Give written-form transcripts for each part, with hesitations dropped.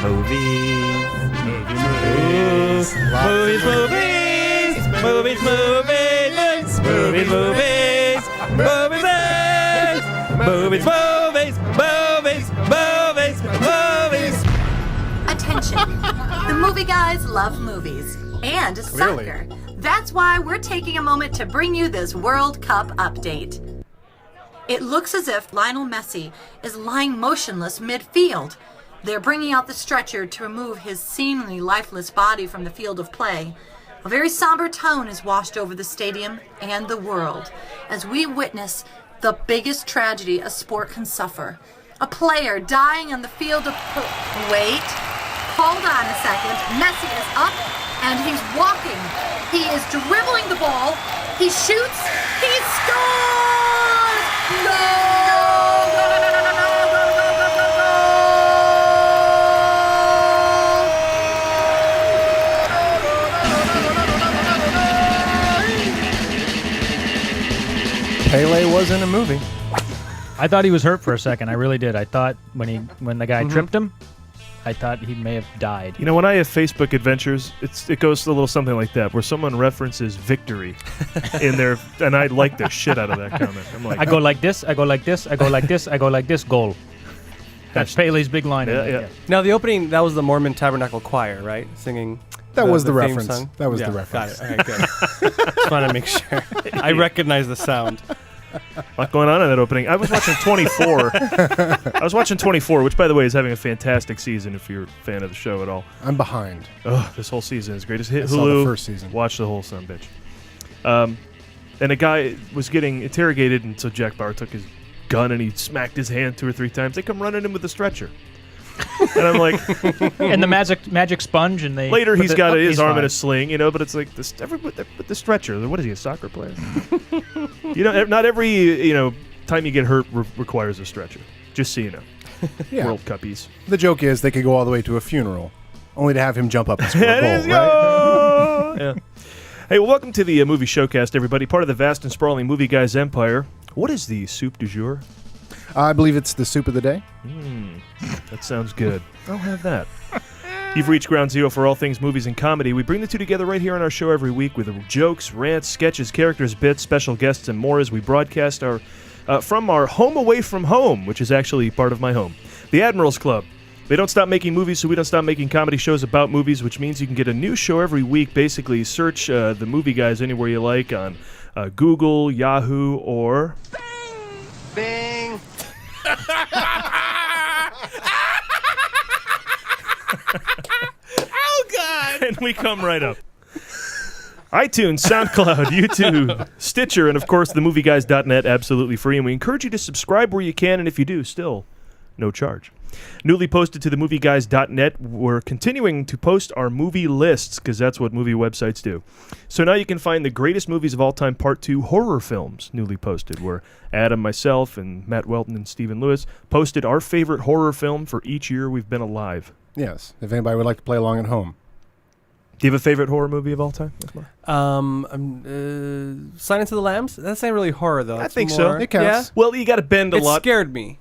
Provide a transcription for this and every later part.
Movies. Movies. Movies. Movies. Movies. Movies. Movies. Movies. Movies. Movies. Movies. Attention. The movie guys love movies and soccer. That's why we're taking a moment to bring you this World Cup update. It looks as if Lionel Messi is lying motionless midfield. They're bringing out the stretcher to remove his seemingly lifeless body from the field of play. A very somber tone is washed over the stadium and the world as we witness the biggest tragedy a sport can suffer. A player dying on the field of Wait. Hold on a second. Messi is up and he's walking. He is dribbling the ball. He shoots. He scores! Goal! Pele was in a movie. I thought he was hurt for a second. I really did. I thought when the guy tripped him, I thought he may have died. You know, when I have Facebook adventures, it goes a little something like that, where someone references victory in their, and I like the shit out of that comment. I'm like, I go like this, I go like this, I go like this, I go like this, goal. That's Pele's big line. Yeah. Now, the opening, that was the Mormon Tabernacle Choir, right? Singing. That was the theme reference. song? That was Yeah, the reference. Got it. Okay, good. Just want to make sure. I recognize the sound. a lot going on in that opening. I was watching 24. Which, by the way, is having a fantastic season if you're a fan of the show at all. I'm behind. This whole season is great. Just hit I Hulu. saw the first season. Watch the whole son bitch. And a guy was getting interrogated, and so Jack Bauer took his gun and he smacked his hand 2 or 3 times. They come running in with a stretcher. And I'm like, and the magic sponge, and they later he's got his arm in fine. a sling, but it's like with the stretcher. What is he, a soccer player? Not every time you get hurt requires a stretcher. Just so you know, Yeah. World Cuppies. The joke is they could go all the way to a funeral, only to have him jump up and score a goal, right? Yeah. Hey, well, welcome to the movie Showcast, everybody. Part of the vast and sprawling movie guys empire. What is the soup du jour? I believe it's the soup of the day. That sounds good. I'll have that. You've reached ground zero for all things movies and comedy. We bring the two together right here on our show every week with jokes, rants, sketches, characters, bits, special guests, and more as we broadcast from our home away from home, which is actually part of my home, the Admirals Club. They don't stop making movies, so we don't stop making comedy shows about movies, which means you can get a new show every week. Basically, search the movie guys anywhere you like on Google, Yahoo, or... Bing! Oh, God! And we come right up. iTunes, SoundCloud, YouTube, Stitcher, and, of course, themovieguys.net, absolutely free. And we encourage you to subscribe where you can, and if you do, still no charge. Newly posted to themovieguys.net, we're continuing to post our movie lists, because that's what movie websites do. So now you can find the greatest movies of all time, Part 2 horror films, newly posted, where Adam, myself, and Matt Welton and Stephen Lewis posted our favorite horror film for each year we've been alive. Yes, if anybody would like to play along at home. Do you have a favorite horror movie of all time? Silence of the Lambs? That's not really horror, though. I It's think more, so. It counts. Yeah? Well, you got to bend a It lot. scared me.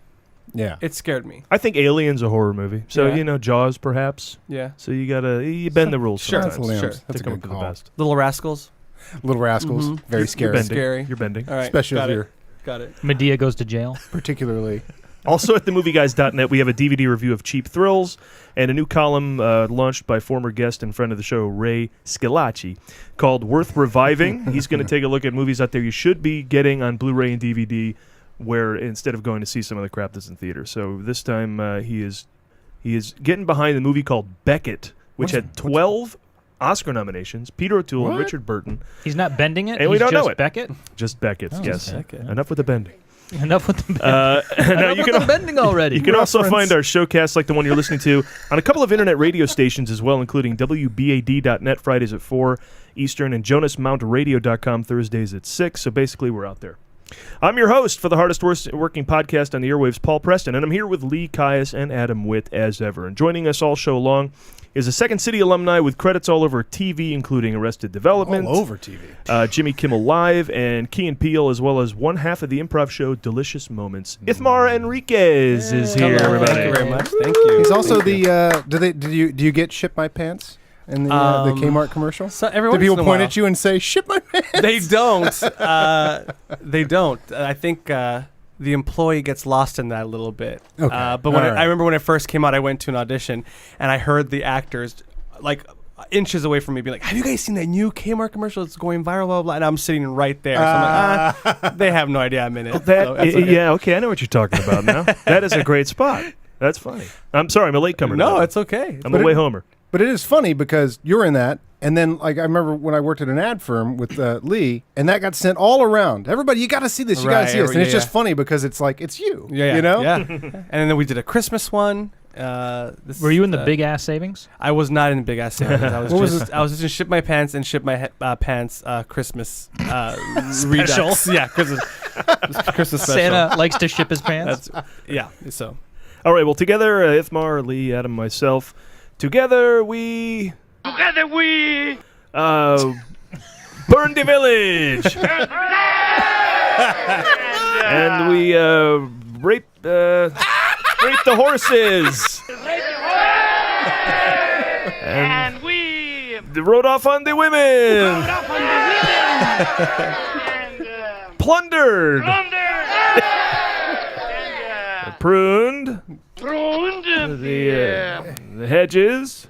Yeah. It scared me. I think Alien's a horror movie. So, Yeah. Jaws, perhaps. Yeah. So you bend the rules Sure. sometimes. That's, Sure. That's to a come good up with the call. best. Little Rascals. Little Rascals, very You're scary. bending. Scary. You're bending. All right. Especially got if it. you're Got it. Medea goes to jail. particularly... Also at themovieguys.net, we have a DVD review of Cheap Thrills and a new column launched by former guest and friend of the show, Ray Scalacci, called Worth Reviving. He's going to take a look at movies out there you should be getting on Blu-ray and DVD, where instead of going to see some of the crap that's in theater. So this time he is getting behind the movie called Beckett, which had 12 Oscar nominations. Peter O'Toole and Richard Burton. He's not bending it. And we He's don't know just it. Beckett. Just Beckett, yes. Beckett. Enough with the bending. Enough with the bending. Now Enough with the bending already. You can also find our showcasts like the one you're listening to on a couple of internet radio stations as well, including WBAD.net Fridays at 4 Eastern and JonasMountRadio.com Thursdays at 6. So basically, we're out there. I'm your host for the hardest working podcast on the airwaves, Paul Preston, and I'm here with Lee Caius and Adam Witt as ever. And joining us all show long is a Second City alumni with credits all over TV, including Arrested Development, All over TV. Jimmy Kimmel Live, and Key and Peele, as well as one half of the improv show Delicious Moments. Ithamar Enriquez is here, everybody. Thank you very much. Thank you. He's also the. Do you get Ship My Pants in the Kmart commercial? So every Do once people in a point while. at you and say "Ship My Pants"? They don't. They don't. I think the employee gets lost in that a little bit. Okay. But when All right. I remember when it first came out, I went to an audition and I heard the actors like inches away from me being like, "Have you guys seen that new Kmart commercial? It's going viral, blah, blah." And I'm sitting right there. So I'm like, they have no idea I'm in it. So that's okay. Yeah, okay, I know what you're talking about now. That is a great spot. That's funny. I'm sorry, I'm a latecomer. No, now. it's okay. I'm a way homer. But it is funny because you're in that, and then like I remember when I worked at an ad firm with Lee, and that got sent all around. Everybody, you got to see this. You got to see this, and it's just funny because it's like it's you. Yeah, you know. Yeah. And then we did a Christmas one. Were you in the Big Ass Savings? I was not in Big Ass Savings. I was What was just I was just in Ship My Pants and Ship My Pants Christmas redux. Yeah, Christmas special. Santa likes to ship his pants. That's So All right, well, together, Ithamar, Lee, Adam, myself, together we burned the village. And we raped the horses. And we rode off on the women. Plundered. Pruned the hedges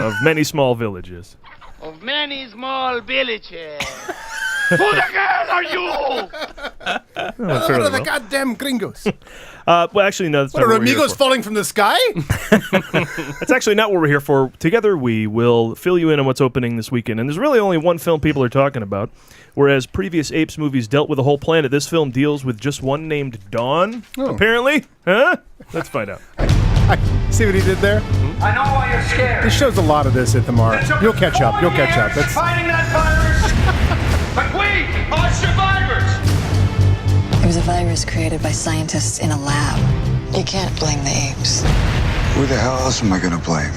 of many small villages. Of many small villages. Who the hell are you? What are the goddamn gringos? Well, actually, no. That's What not are what we're here amigos for. falling from the sky? That's actually not what we're here for. Together, we will fill you in on what's opening this weekend. And there's really only one film people are talking about. Whereas previous Apes movies dealt with a whole planet, this film deals with just one named Dawn, apparently. Huh? Let's find out. See what he did there? I know why you're scared. He shows a lot of this, Ithamar. You'll catch up. You'll catch up. That's Fighting that virus, but we are survivors. It was a virus created by scientists in a lab. You can't blame the apes. Who the hell else am I gonna blame?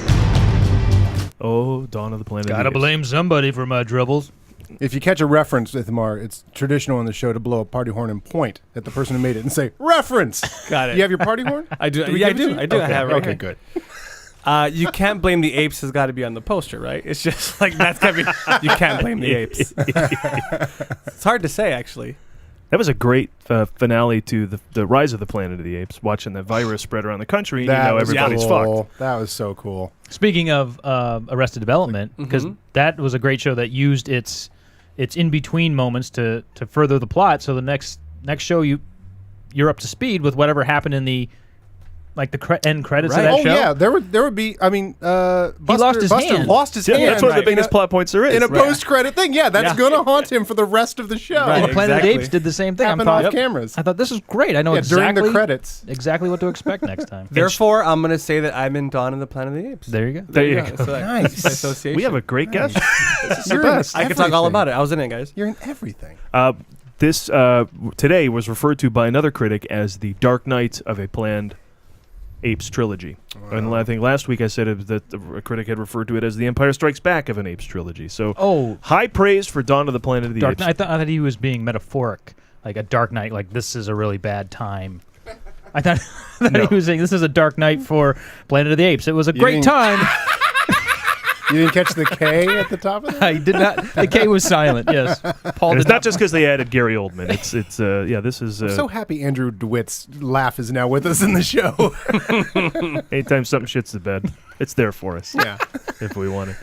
Oh, Dawn of the Planet of the Gotta Apes. blame somebody for my troubles. if you catch a reference, Ithamar, it's traditional on the show to blow a party horn and point at the person who made it and say reference. Got it. You have your party horn? I do. we Yeah, I give it do. to you? I do. I Okay, have it right okay, here. good. You can't blame the apes has got to be on the poster, right? It's just like that's gotta be. You can't blame the apes. It's hard to say, actually. That was a great finale to the Rise of the Planet of the Apes, watching the virus spread around the country, and you know was everybody's cool. fucked. That was so cool. Speaking of Arrested Development, because that was a great show that used its in between moments to further the plot. So the next show you're up to speed with whatever happened in the end credits of that Oh show. yeah, there would be. I mean, Buster lost his hand. lost his Yeah, hand. that's one of the Right. biggest plot points there is. in a post-credit thing. Yeah, that's Yeah. gonna haunt him for the rest of the show. Right. And Planet of the Exactly. Apes did the same thing. Happened off cameras. I thought this is great. I know Yeah, during exactly the credits. exactly what to expect next time. Therefore, I'm gonna say that I'm in Dawn of the Planet of the Apes. There you go. There you go. So Nice. by association. We have a great guest. You're in I can talk all about it. I was in it, guys. You're in everything. This today was referred to by another critic as the Dark Knight of a planned Apes trilogy. And I think last week I said that a critic had referred to it as the Empire Strikes Back of an Apes trilogy. So high praise for Dawn of the Planet of the Dark Apes. Knight. I thought he was being metaphoric, like a Dark Knight. Like this is a really bad time. I thought he was saying this is a Dark Night for Planet of the Apes. It was a great didn't- time. You didn't catch the K at the top of that? I did not. The K was silent. Yes, Paul. And Did it's not just because they added Gary Oldman. It's this is I'm so happy Andrew DeWitt's laugh is now with us in the show. anytime something shits the bed, it's there for us. Yeah. If we want it.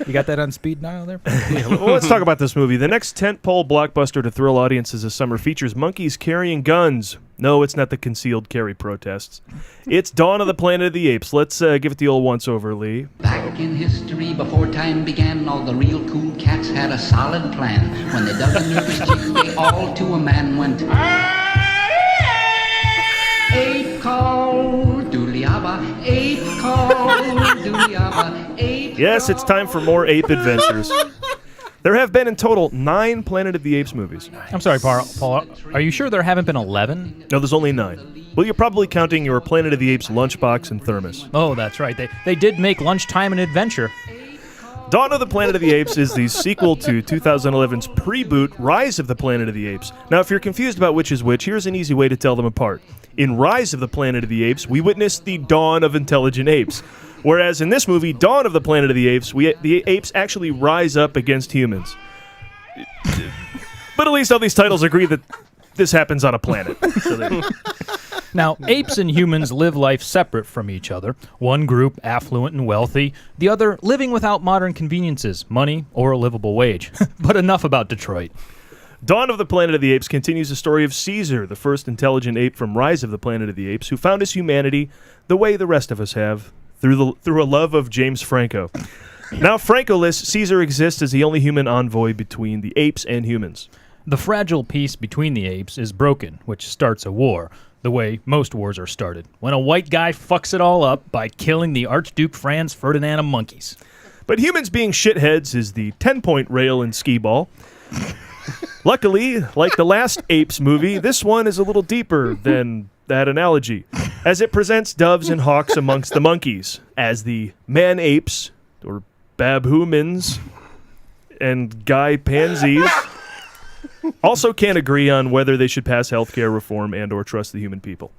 You got that on speed dial there? Well, let's talk about this movie. The next tentpole blockbuster to thrill audiences this summer features monkeys carrying guns. No, it's not the concealed carry protests. It's Dawn of the Planet of the Apes. Let's give it the old once-over, Lee. Back in history, before time began, all the real cool cats had a solid plan. When they dug a nervous chick, they all to a man went. Ape call, dooliaba, ape call, dooliaba, ape. Yes, it's time for more ape adventures. There have been in total 9 Planet of the Apes movies. I'm sorry, Paul. Are you sure there haven't been 11? No, there's only 9. Well, you're probably counting your Planet of the Apes lunchbox and thermos. Oh, that's right. They did make Lunchtime an Adventure. Dawn of the Planet of the Apes is the sequel to 2011's pre-boot Rise of the Planet of the Apes. Now, if you're confused about which is which, here's an easy way to tell them apart. In Rise of the Planet of the Apes, we witness the dawn of intelligent apes. Whereas in this movie, Dawn of the Planet of the Apes, the apes actually rise up against humans. But at least all these titles agree that this happens on a planet. Now, apes and humans live life separate from each other. One group affluent and wealthy, the other living without modern conveniences, money, or a livable wage. But enough about Detroit. Dawn of the Planet of the Apes continues the story of Caesar, the first intelligent ape from Rise of the Planet of the Apes, who found his humanity the way the rest of us have, through a love of James Franco. Now, Franco-less, Caesar exists as the only human envoy between the apes and humans. The fragile peace between the apes is broken, which starts a war, the way most wars are started, when a white guy fucks it all up by killing the Archduke Franz Ferdinand of monkeys. But humans being shitheads is the 10-point rail in Skee-Ball. Luckily, like the last Apes movie, this one is a little deeper than that analogy, as it presents doves and hawks amongst the monkeys, as the man-apes, or babhumans, and guy pansies also can't agree on whether they should pass healthcare reform and or trust the human people.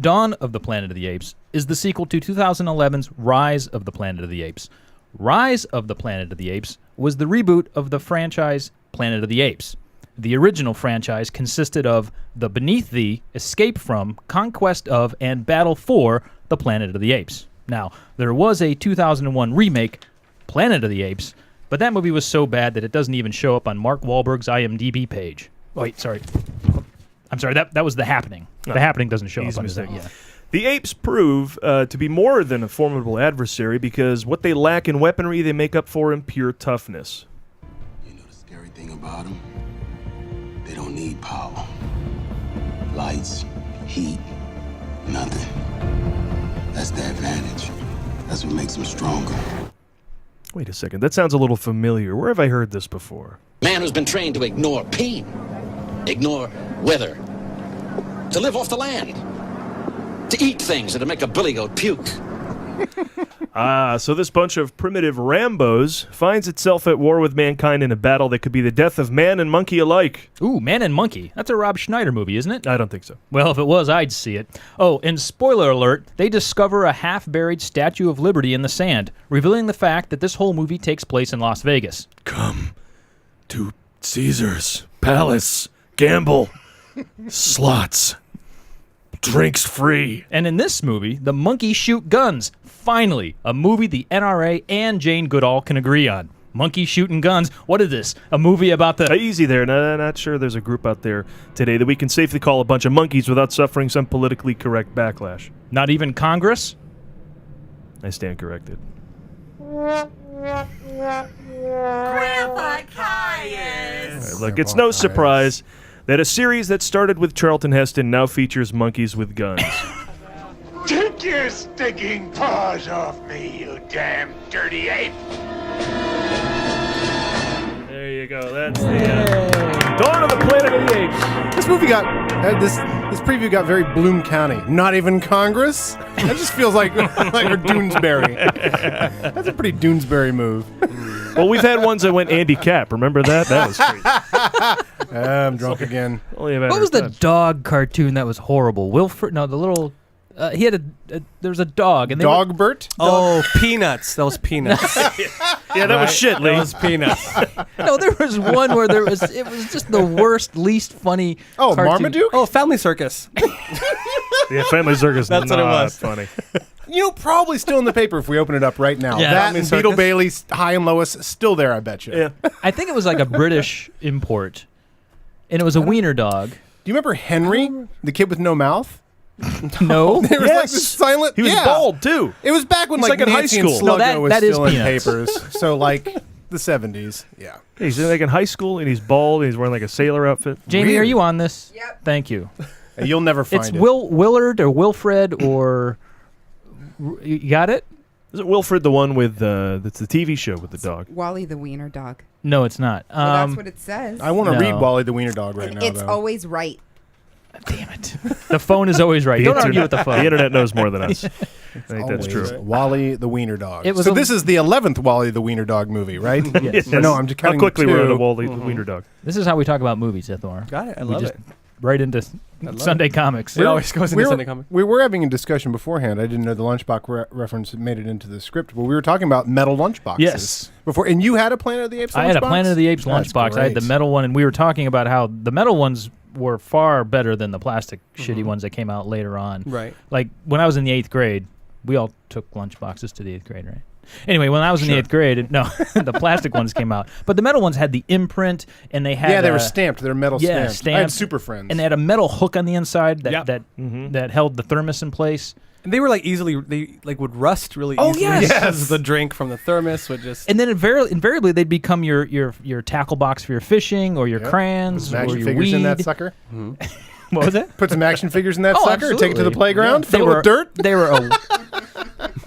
Dawn of the Planet of the Apes is the sequel to 2011's Rise of the Planet of the Apes. Rise of the Planet of the Apes was the reboot of the franchise Planet of the Apes. The original franchise consisted of the Beneath Thee, Escape From, Conquest of, and Battle for the Planet of the Apes. Now, there was a 2001 remake, Planet of the Apes, but that movie was so bad that it doesn't even show up on Mark Wahlberg's IMDb page. Wait, sorry. I'm sorry, that was The Happening. The Happening doesn't show up on that. Yeah. The apes prove to be more than a formidable adversary because what they lack in weaponry, they make up for in pure toughness. You know the scary thing about them? They don't need power. Lights, heat, nothing. That's the advantage. That's what makes them stronger. Wait a second, that sounds a little familiar. Where have I heard this before? Man who's been trained to ignore pain, ignore weather, to live off the land, to eat things that'll make a billy goat puke. So this bunch of primitive Rambos finds itself at war with mankind in a battle that could be the death of man and monkey alike. Ooh, Man and Monkey. That's a Rob Schneider movie, isn't it? I don't think so. Well, if it was, I'd see it. Oh, and spoiler alert, they discover a half-buried Statue of Liberty in the sand, revealing the fact that this whole movie takes place in Las Vegas. Come to Caesar's palace, gamble, slots, drinks free. And in this movie, the monkeys shoot guns. Finally, a movie the NRA and Jane Goodall can agree on. Monkeys shooting guns. What is this? A movie about the... Easy there. Not sure there's a group out there today that we can safely call a bunch of monkeys without suffering some politically correct backlash. Not even Congress? I stand corrected. Grandpa Caius! Right, look, it's no surprise that a series that started with Charlton Heston now features monkeys with guns. Take your stinking paws off me, you damn dirty ape! There you go. That's the Dawn of the Planet of the Apes. This movie got this preview got very Bloom County. Not even Congress. That just feels like a Doonesbury. That's a pretty Doonesbury move. Well, we've had ones that went Andy Capp. Remember that? That was great. I'm drunk again. What was the dog cartoon that was horrible? Wilfred? No, the little... he had there was a dog. And Dogbert? Oh, Peanuts. That was Peanuts. Yeah, that was shit, Lee. That was Peanuts. No, there was one where it was just the worst, least funny cartoon. Marmaduke? Oh, Family Circus. Yeah, Family Circus. That's what it was. Funny. Probably still in the paper if we open it up right now. Yeah. That and Beetle Bailey, High and Lois, still there, I bet you. Yeah. I think it was like a British import, and it was a wiener dog. Do you remember Henry, the kid with no mouth? No. There was like this silent... He was bald, too. It was back when He's like in high Nancy and school. Sluggo No, was that is still in Peanuts. papers. So like the 70s. Yeah. He's like in high school, and he's bald, and he's wearing like a sailor outfit. Jamie, Weird. are you on this? Yep. Thank you. You'll never find It's it. Willard or Wilfred or... You got it? Isn't Wilfred the one with that's the TV show with the dog? Wally the Wiener Dog. No, it's not. Well, that's what it says. I want to read Wally the Wiener Dog right now. It's always right. Damn it. The phone is always right. Don't argue with the phone. The internet knows more than us. I think that's true. Wally the Wiener Dog. It was so this is the 11th Wally the Wiener Dog movie, right? Yes. No, I'm just counting How quickly 2. we're on a Wally the Wiener Dog. This is how we talk about movies, Ithamar. Got it. I love it. Right into Sunday comics. It always goes into Sunday comics. We were having a discussion beforehand. I didn't know the lunchbox reference made it into the script, but we were talking about metal lunchboxes. Yes. Before, and you had a Planet of the Apes lunchbox? I had a Planet of the Apes That's lunchbox. I had the great. metal one, and we were talking about how the metal ones were far better than the plastic shitty ones that came out later on. Right. Like when I was in the 8th grade, we all took lunchboxes to the 8th grade, right? Anyway, when I was in the 8th grade, the plastic ones came out. But the metal ones had the imprint, and they had they were stamped. They were metal stamped. I had Super Friends. And they had a metal hook on the inside that held the thermos in place. And they were like would rust really easily. Yes. The drink from the thermos would just. And then invariably they'd become your tackle box for your fishing or your crayons some or action your figures weed. in that sucker. What was it? Put some action figures in that Oh, sucker and take it to the absolutely. playground. Yeah. Fill it with dirt.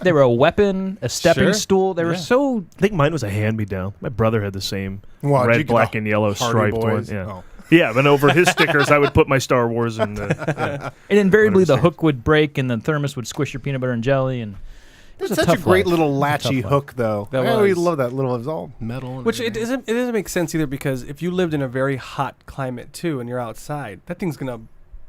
They were a weapon, a stepping stool. They were so. I think mine was a hand-me-down. My brother had the same Wow, did you red, get black, the and yellow Hardy striped one. Boys? Yeah. Oh. Yeah, but over his stickers, I would put my Star Wars and. And invariably the hook would break, and the thermos would squish your peanut butter and jelly, and. It's such a great little latchy life. hook, though. That I always was. love that little. It was all metal. And Which it everything. doesn't make sense either, because if you lived in a very hot climate too and you're outside, that thing's gonna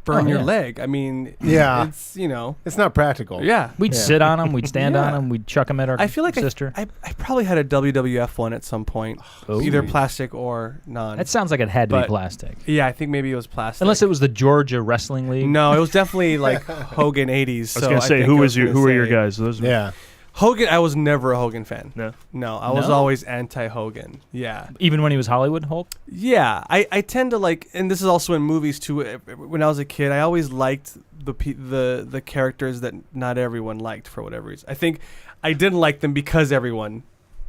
burn your leg. I mean, it's it's not practical. Yeah, We'd sit on them, we'd stand on them, we'd chuck them at our I feel like sister. I probably had a WWF one at some point, either plastic or non. That sounds like it had to be But- plastic. Yeah, I think maybe it was plastic. Unless it was the Georgia Wrestling League. No, it was definitely like Hogan 80s. I was so gonna say, think who I was your gonna who were your say- guys? Those were- Hogan, I was never a Hogan fan. No, I was No? always anti-Hogan. Yeah, Even when he was Hollywood Hulk? yeah. I tend to like, and this is also in movies too. When I was a kid, I always liked the characters that not everyone liked for whatever reason. I think I didn't like them because everyone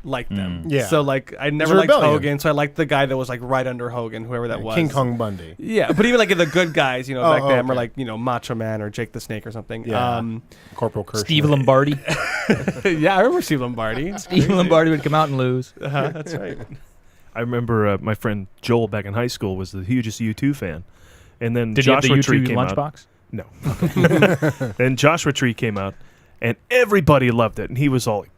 liked them. Yeah. So like, I never a liked rebellion. Hogan, so I liked the guy that was like right under Hogan, whoever that was. King Kong Bundy. Yeah, but even like the good guys, back then were okay. like Macho Man or Jake the Snake or something. Yeah. Corporal Kirshner. Steve Lombardi. Yeah, I remember Steve Lombardi. Steve Lombardi would come out and lose. That's right. I remember my friend Joel back in high school was the hugest U2 fan, and then Did he have the Joshua Tree U2 came lunchbox? out. No. Then Joshua Tree came out, and everybody loved it, and he was all like,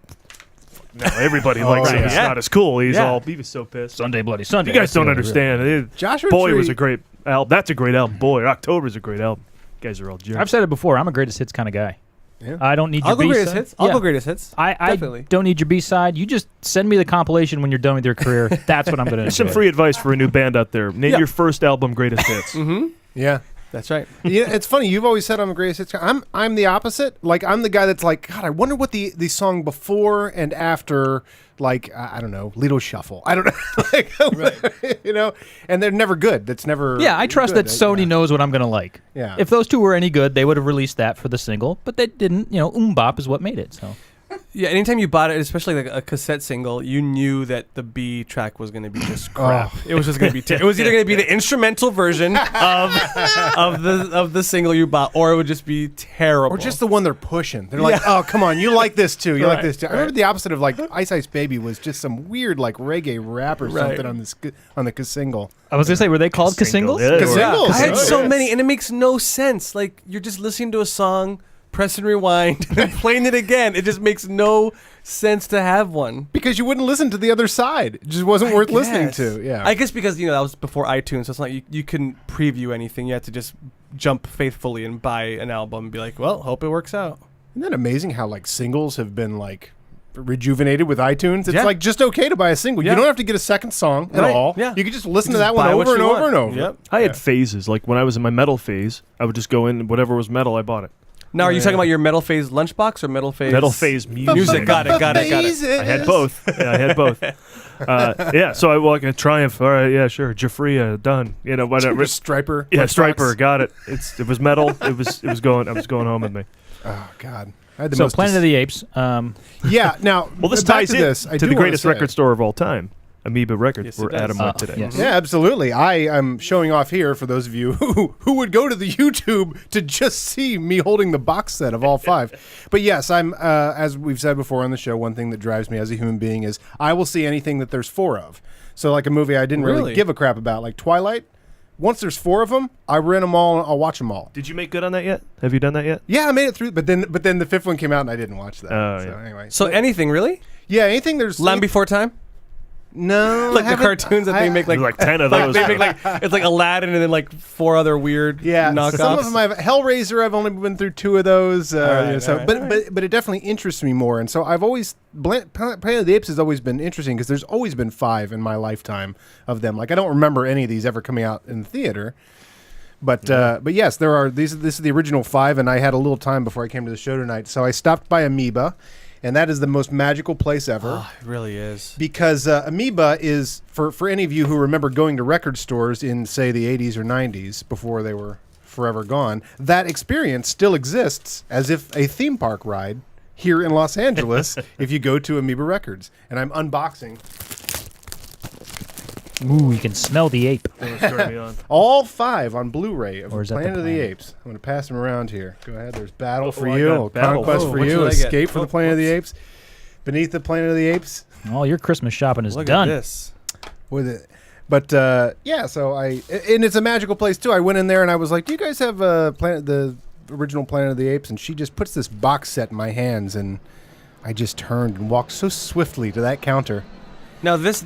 "No, everybody likes it. It's not as cool." He was so pissed. Sunday Bloody Sunday. You guys don't understand. Joshua Boy Tree- was a great album. That's a great album. Boy, October's a great album. You guys are all jerks. I've said it before. I'm a greatest hits kind of guy. Yeah. I don't need I'll your go B-side. greatest hits. I'll Yeah. go greatest hits. I Definitely. don't need your B-side. You just send me the compilation when you're done with your career. That's what I'm going to do. Some free advice for a new band out there. Name your first album greatest hits. Yeah. That's right. Yeah, it's funny. You've always said I'm the greatest hits guy. I'm the opposite. Like I'm the guy that's like, God, I wonder what the song before and after, like I don't know, Lido Shuffle. I don't know, like, and they're never good. That's never. Yeah, I trust good. that Sony knows what I'm going to like. Yeah. If those two were any good, they would have released that for the single, but they didn't. Bop is what made it. So. Yeah, anytime you bought it, especially like a cassette single, you knew that the B track was going to be just crap. It was just going to be. It was either going to be the instrumental version of the single you bought, or it would just be terrible. Or just the one they're pushing. They're like, oh, come on, you like this too. You like Right, this too. I remember the opposite of like Ice Ice Baby was just some weird like reggae rap or something on the single. I was going to say, were they called Casingles? Yeah, Casingles. I had Oh, so yes. many, and it makes no sense. Like you're just listening to a song, press and rewind, and then playing it again. It just makes no sense to have one. Because you wouldn't listen to the other side. It just wasn't worth listening Yes. to. Yeah. I guess because that was before iTunes, so it's not you couldn't preview anything. You had to just jump faithfully and buy an album and be like, well, hope it works out. Isn't that amazing how like singles have been like rejuvenated with iTunes? It's Yeah. like just okay to buy a single. Yeah. You don't have to get a second song at Right. all. Yeah. You can just listen You to just that one buy what over and you over want. and over. Yep. I had phases. Like when I was in my metal phase, I would just go in, whatever was metal, I bought it. Now, are you talking about your Metal Phase lunchbox or Metal Phase? Metal phase music. Music. Got it. I had both. Yeah, I had both. So I walk in Triumph. All right, yeah, sure. Jafria, done. Whatever. Striper. Yeah, Lunchbox. Striper, got it. It was metal. It was going. I was going home with me. Oh God. I had the So most Planet of the Apes. Yeah. Now, Well, this back ties to in this. I to do the wanna greatest say- record store of all time. Amoeba Records, Yes, where it does. Adam went today. yes. Yeah, absolutely. I am showing off here for those of you who would go to the YouTube to just see me holding the box set of all 5. But yes, I'm as we've said before on the show, one thing that drives me as a human being is I will see anything that there's 4 of. So like a movie I didn't really give a crap about, like Twilight. Once there's 4 of them, I rent them all and I'll watch them all. Did you make good on that yet? Have you done that yet? Yeah, I made it through, but then the 5th one came out and I didn't watch that. Oh, so yeah. anyway. So anything really? Yeah, anything there's Land Before Time? No, Like the cartoons that they make Like 10 of those. They make like it's like Aladdin and then like 4 other weird knockoffs. Some of them Hellraiser. I've only been through 2 of those. right. But it definitely interests me more. And so I've always Planet of the Apes has always been interesting because there's always been 5 in my lifetime of them. Like I don't remember any of these ever coming out in the theater. But yes, there are these. This is the original 5, and I had a little time before I came to the show tonight, so I stopped by Amoeba. And that is the most magical place ever. Oh, it really is. Because Amoeba is, for any of you who remember going to record stores in, say, the 80s or 90s, before they were forever gone, that experience still exists as if a theme park ride here in Los Angeles if you go to Amoeba Records. And I'm unboxing. Ooh, you can smell the ape. All 5 on Blu-ray of Or is that the Planet of the Planet? Apes. I'm going to pass them around here. Go ahead. There's Battle for I You, got Battle. Conquest Oh, for what You, should I get? Escape for the Planet of the Apes, Beneath the Planet of the Apes. All your Christmas shopping is Look done. at this. With it. But yeah, so and it's a magical place too. I went in there and I was like, "Do you guys have the original Planet of the Apes?" And she just puts this box set in my hands, and I just turned and walked so swiftly to that counter. Now this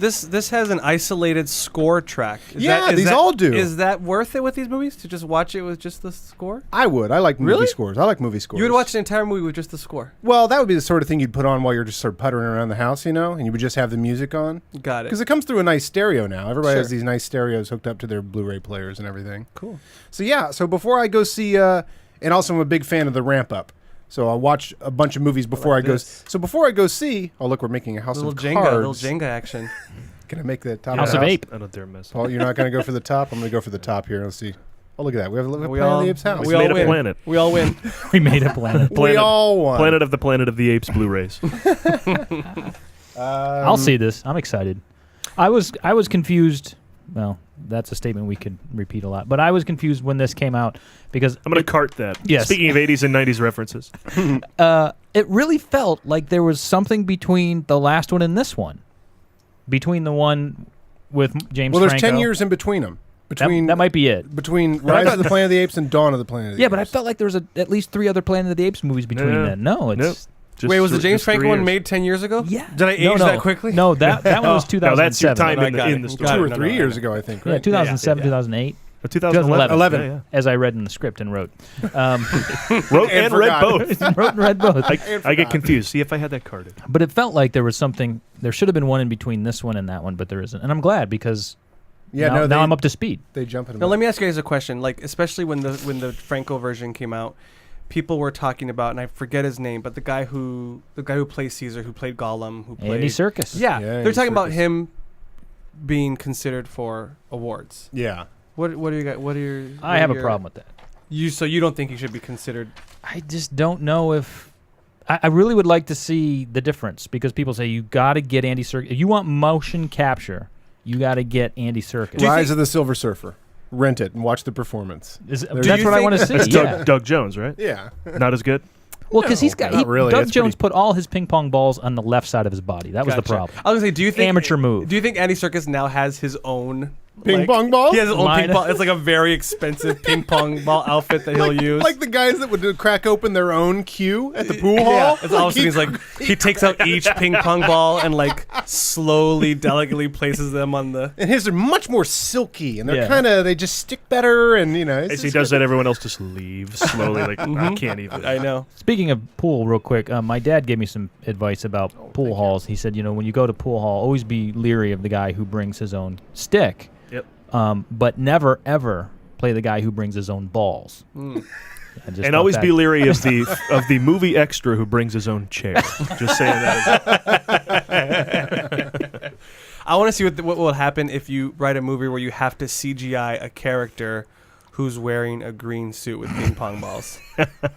has an isolated score track. These all do. Is that worth it with these movies to just watch it with just the score? I would. I like movie Really? scores. I like movie scores. You would watch an entire movie with just the score. Well, that would be the sort of thing you'd put on while you're just sort of puttering around the house, and you would just have the music on. Got it. Because it comes through a nice stereo now. Everybody has Sure. these nice stereos hooked up to their Blu-ray players and everything. Cool. So yeah, so before I go see, and also I'm a big fan of the Ramp Up. So I'll watch a bunch of movies before I go. So before I go see, oh look, we're making a house Little of Jenga, cards. little Jenga action. Can I make the top House of of the Ape. I don't dare mess. Paul, you're not going to go for the top. I'm going to go for the top here. Let's see. Oh, look at that. We have a We Planet all- of the Apes house. we made all a win. planet. We all win. We made a planet. We all won. Planet of the Apes Blu-rays. I'll see this. I'm excited. I was confused. Well, that's a statement we could repeat a lot. But I was confused when this came out because I'm going to cart that. Yes. Speaking of 80s and 90s references. it really felt like there was something between the last one and this one. Between the one with James Well, there's Franco. 10 years in between them. That might be it. Between Rise of the Planet of the Apes and Dawn of the Planet of the Apes. Yeah, but I felt like there was at least 3 other Planet of the Apes movies between then. No, it's... Just Wait, was the James just 3 Franco one years. made 10 years ago? Yeah. Did I age that quickly? No, that one was 2007. No, that's your time I in got the it. story. Got 2 it. or 3 years ago, I think, right? Yeah, 2007, Yeah. 2008. 2011. 11. Yeah, As I read in the script and wrote. yeah. Wrote and read forgot. both. Wrote and read both. I get confused. See if I had that carded. But it felt like there was something. There should have been one in between this one and that one, but there isn't. And I'm glad because Yeah, now, no, now I'm up to speed. They jump in. Now let me ask you guys a question. Like, especially when the Franco version came out, people were talking about, and I forget his name, but the guy who plays Caesar, who played Gollum, who played Andy Serkis. Yeah, Yeah, they're Andy talking about Serkis. him being considered for awards. Yeah. What are you guys? What are your? I have a problem with that. So you don't think he should be considered? I just don't know if. I really would like to see the difference because people say you got to get Andy Serkis. If you want motion capture, you got to get Andy Serkis. Rise of the Silver Surfer. Rent it and watch the performance. That's Do what you I think- want to see. That's Yeah. Doug Jones, right? Yeah. Not as good. Well, because he's got not really. Doug That's Jones pretty- put all his ping pong balls on the left side of his body. That was the Gotcha. problem. I was gonna say, do you think Amateur move. Do you think Andy Serkis now has his own Ping pong ball? He has his own Line- ping pong. It's like a very expensive ping pong ball outfit that he'll use. Like the guys that would crack open their own cue at the pool hall. Yeah, it's all he's like he takes out each ping pong ball and like slowly, delicately places them on the. And his are much more silky, and they're Yeah. kind of they just stick better, and As he does that, everyone else just leaves slowly. Like I can't even. I know. Speaking of pool, real quick, my dad gave me some advice about pool halls. He said, when you go to pool hall, always be leery of the guy who brings his own stick. Yep. But never ever play the guy who brings his own balls. And always be leery of the movie extra who brings his own chair. Just saying that. I want to see what will happen if you write a movie where you have to CGI a character who's wearing a green suit with ping pong balls.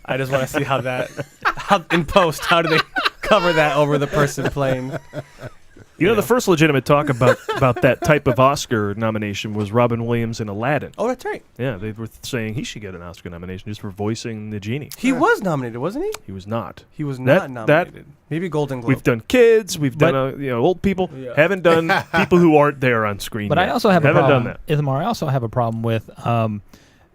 I just want to see how in post, how do they cover that over the person playing? You know, the first legitimate talk about that type of Oscar nomination was Robin Williams in Aladdin. Oh, that's right. Yeah, they were saying he should get an Oscar nomination just for voicing the genie. He was nominated, wasn't he? He was not. He was not nominated. Maybe Golden Globe. We've done kids. We've done old people. Yeah. Haven't done people who aren't there on screen. But yet. I also have haven't a problem. done that. Ithamar, I also have a problem with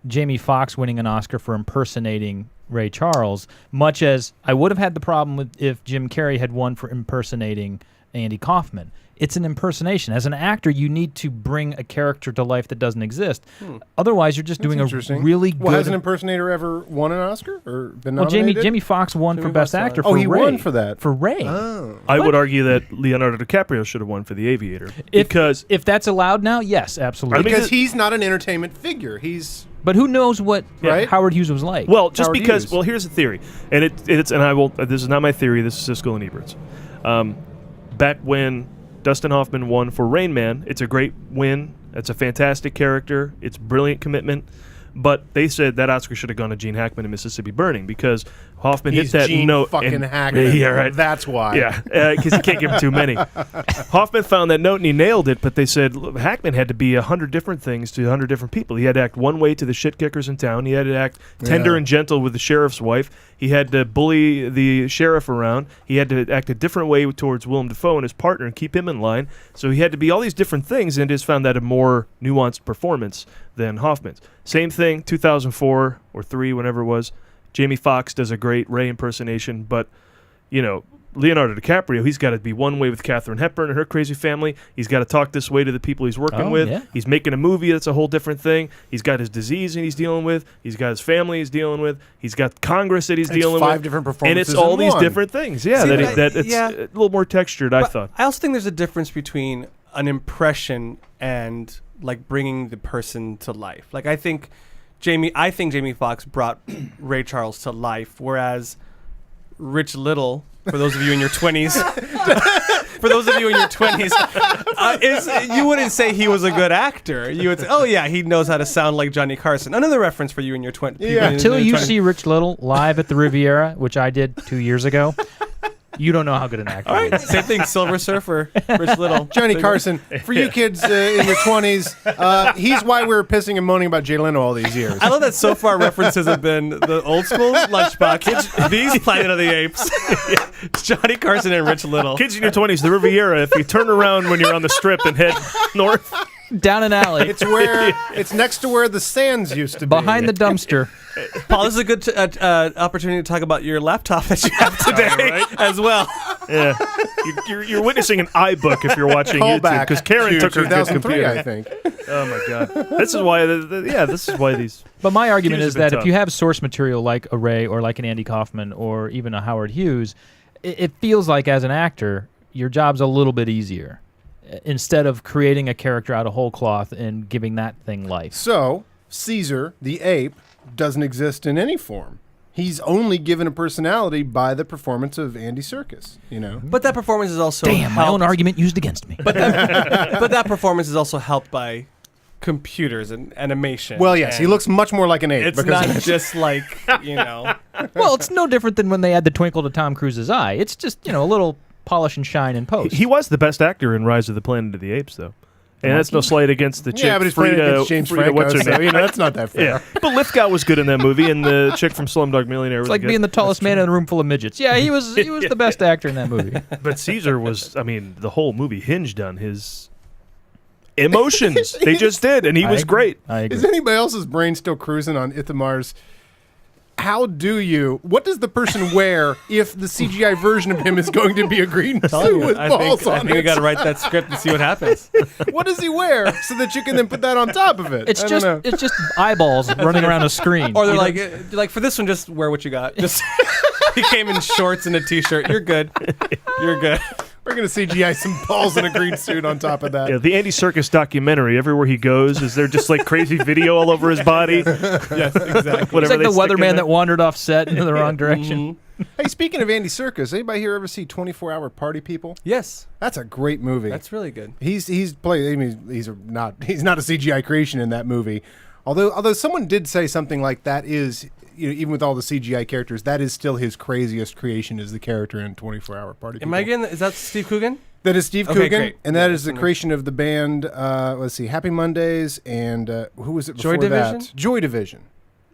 Jamie Foxx winning an Oscar for impersonating Ray Charles, much as I would have had the problem with if Jim Carrey had won for impersonating Andy Kaufman. It's an impersonation. As an actor, you need to bring a character to life that doesn't exist. Otherwise, you're just doing a really good... Well, has an impersonator ever won an Oscar or been nominated? Jamie Foxx won for Best Actor for Ray. Oh, he won for that. For Ray. Oh. I would argue that Leonardo DiCaprio should have won for The Aviator. If that's allowed now, yes, absolutely. Because he's not an entertainment figure. But who knows what Right? Howard Hughes was like? Well, just Howard because. Hughes. Well, here's the theory, and it's and I will. This is not my theory. This is Siskel and Ebert's. Back when Dustin Hoffman won for Rain Man, it's a great win. It's a fantastic character. It's brilliant commitment. But they said that Oscar should have gone to Gene Hackman in Mississippi Burning because Hoffman He's hit that Gene note. fucking and, Hackman. Yeah, right. That's why. Yeah, because he can't give him too many. Hoffman found that note and he nailed it, but they said look, Hackman had to be 100 different things to 100 different people. He had to act one way to the shit kickers in town. He had to act tender and gentle with the sheriff's wife. He had to bully the sheriff around. He had to act a different way towards Willem Dafoe and his partner and keep him in line. So he had to be all these different things and just found that a more nuanced performance than Hoffman's. Same thing, 2004 or 3, whenever it was. Jamie Foxx does a great Ray impersonation, but, Leonardo DiCaprio, he's got to be one way with Katharine Hepburn and her crazy family. He's got to talk this way to the people he's working with. Yeah. He's making a movie that's a whole different thing. He's got his disease and he's dealing with. He's got his family he's dealing with. He's got Congress that he's dealing with. 5 different performances and it's all in these one. different things. Yeah, See, it's a little more textured, I thought. I also think there's a difference between an impression and like bringing the person to life. Like I think Jamie Foxx brought Ray Charles to life, whereas Rich Little, for those of you in your 20s, you wouldn't say he was a good actor. You would say, oh yeah, he knows how to sound like Johnny Carson. Another reference for you in your 20s. Yeah. Until you see Rich Little live at the Riviera, which I did 2 years ago, you don't know how good an actor All he right, is. same thing, Silver Surfer, Rich Little. Johnny Carson, for you kids in your 20s, he's why we were pissing and moaning about Jay Leno all these years. I love that so far references have been the old school Lunchbox, these Planet of the Apes, Johnny Carson and Rich Little. Kids in your 20s, the Riviera, if you turn around when you're on the strip and head north. Down an alley. It's next to where the Sands used to be. Behind the dumpster. Paul, this is a good opportunity to talk about your laptop that you have today as well. Yeah, you're witnessing an iBook if you're watching YouTube Callback because Karen to took her good 2003, computer. I think. Oh my God, this is why. This is why these. But my argument Hughes is have been that tough. if you have source material like a Ray or like an Andy Kaufman or even a Howard Hughes, it feels like as an actor, your job's a little bit easier instead of creating a character out of whole cloth and giving that thing life. So, Caesar, the ape, doesn't exist in any form. He's only given a personality by the performance of Andy Serkis, But that performance is also My own argument used against me. But that performance is also helped by computers and animation. Well, yes, he and looks much more like an ape. It's because not just like, Well, it's no different than when they add the twinkle to Tom Cruise's eye. It's just, a little polish and shine in post. He was the best actor in Rise of the Planet of the Apes, though. And that's no slight against the chick. Yeah, but he's playing against James Frida, Franco, what's her so, name? that's not that fair. Yeah, but Lithgow was good in that movie, and the chick from Slumdog Millionaire was It's like good. being the tallest man in a room full of midgets. Yeah, he was the best actor in that movie. But Caesar was, the whole movie hinged on his emotions. They just did, and he was great. I agree. Is anybody else's brain still cruising on Ithamar's? What does the person wear if the CGI version of him is going to be a green suit with balls on I think it? we got to write that script and see what happens. What does he wear so that you can then put that on top of it? It's I don't know. just eyeballs running around a screen. Or they're like for this one, just wear what you got. Just he came in shorts and a t-shirt. You're good. You're good. We're going to CGI some balls in a green suit on top of that. Yeah, the Andy Serkis documentary. Everywhere he goes, is there just like crazy video all over his body? Yes, exactly. It's like the weatherman that wandered off set into the wrong direction. Hey, speaking of Andy Serkis, anybody here ever see 24-Hour Party People? Yes, that's a great movie. That's really good. He's played. I mean, he's not a CGI creation in that movie. Although someone did say something like that is, even with all the CGI characters, that is still his craziest creation is the character in 24-Hour Party People. Am I getting? Is that Steve Coogan? That is Steve Okay, Coogan, great. and that is the creation of the band, let's see, Happy Mondays, and who was it before Joy Division? that? Joy Division.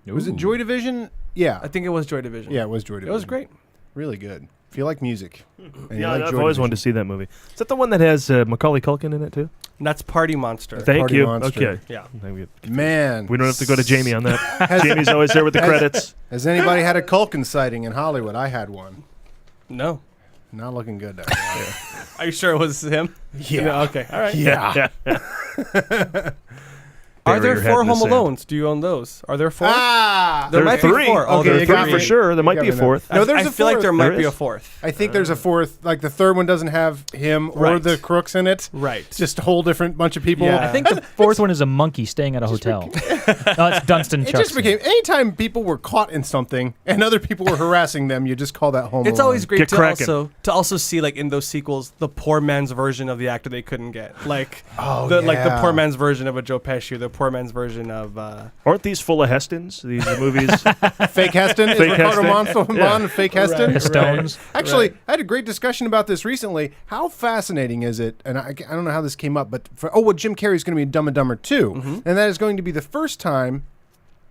Was it Joy Division? Yeah. I think it was Joy Division. Yeah, it was Joy Division. It was great. Really good. If you like music. and you Yeah, like I've Joy always Division. wanted to see that movie. Is that the one that has Macaulay Culkin in it too? And that's Party Monster. Thank Party you. Monster. Okay. Yeah. Man. We don't have to go to Jamie on that. Jamie's always there with the credits. Has anybody had a Culkin sighting in Hollywood? I had one. No. Not looking good. That Are you sure it was him? Yeah. No, okay. All right. Yeah. Are there your head 4 in the Home sand. Alones? Do you own those? Are there 4? Ah! There There's might be 3. 4. Oh, Okay, there you are got 3 me. for sure. There might You be a got me now. fourth. No, there's I a feel like there fourth. might There be a is? 4th. I think there's a fourth. Like the third one doesn't have him or Right. the crooks in it. Right. It's just a whole different bunch of people. Yeah. I think the fourth one is a monkey staying at a hotel. No, it's Dunstan It just Chuckson. became anytime people were caught in something and other people were harassing them, you just call that home. It's Alone. always great Get to cracking. also see like in those sequels the poor man's version of the actor they couldn't get, like Oh, like the yeah. poor man's version of a Joe Pesci, or the poor man's version of Aren't these full of Hestons? These movies. Fake Heston. Is Fake Ricardo Heston. Montalban fake Heston? Stones. Actually, I had a great discussion about this recently. How fascinating is it? And I don't know how this came up, but Jim Carrey's going to be in Dumb and Dumber 2, and that is going to be the first time.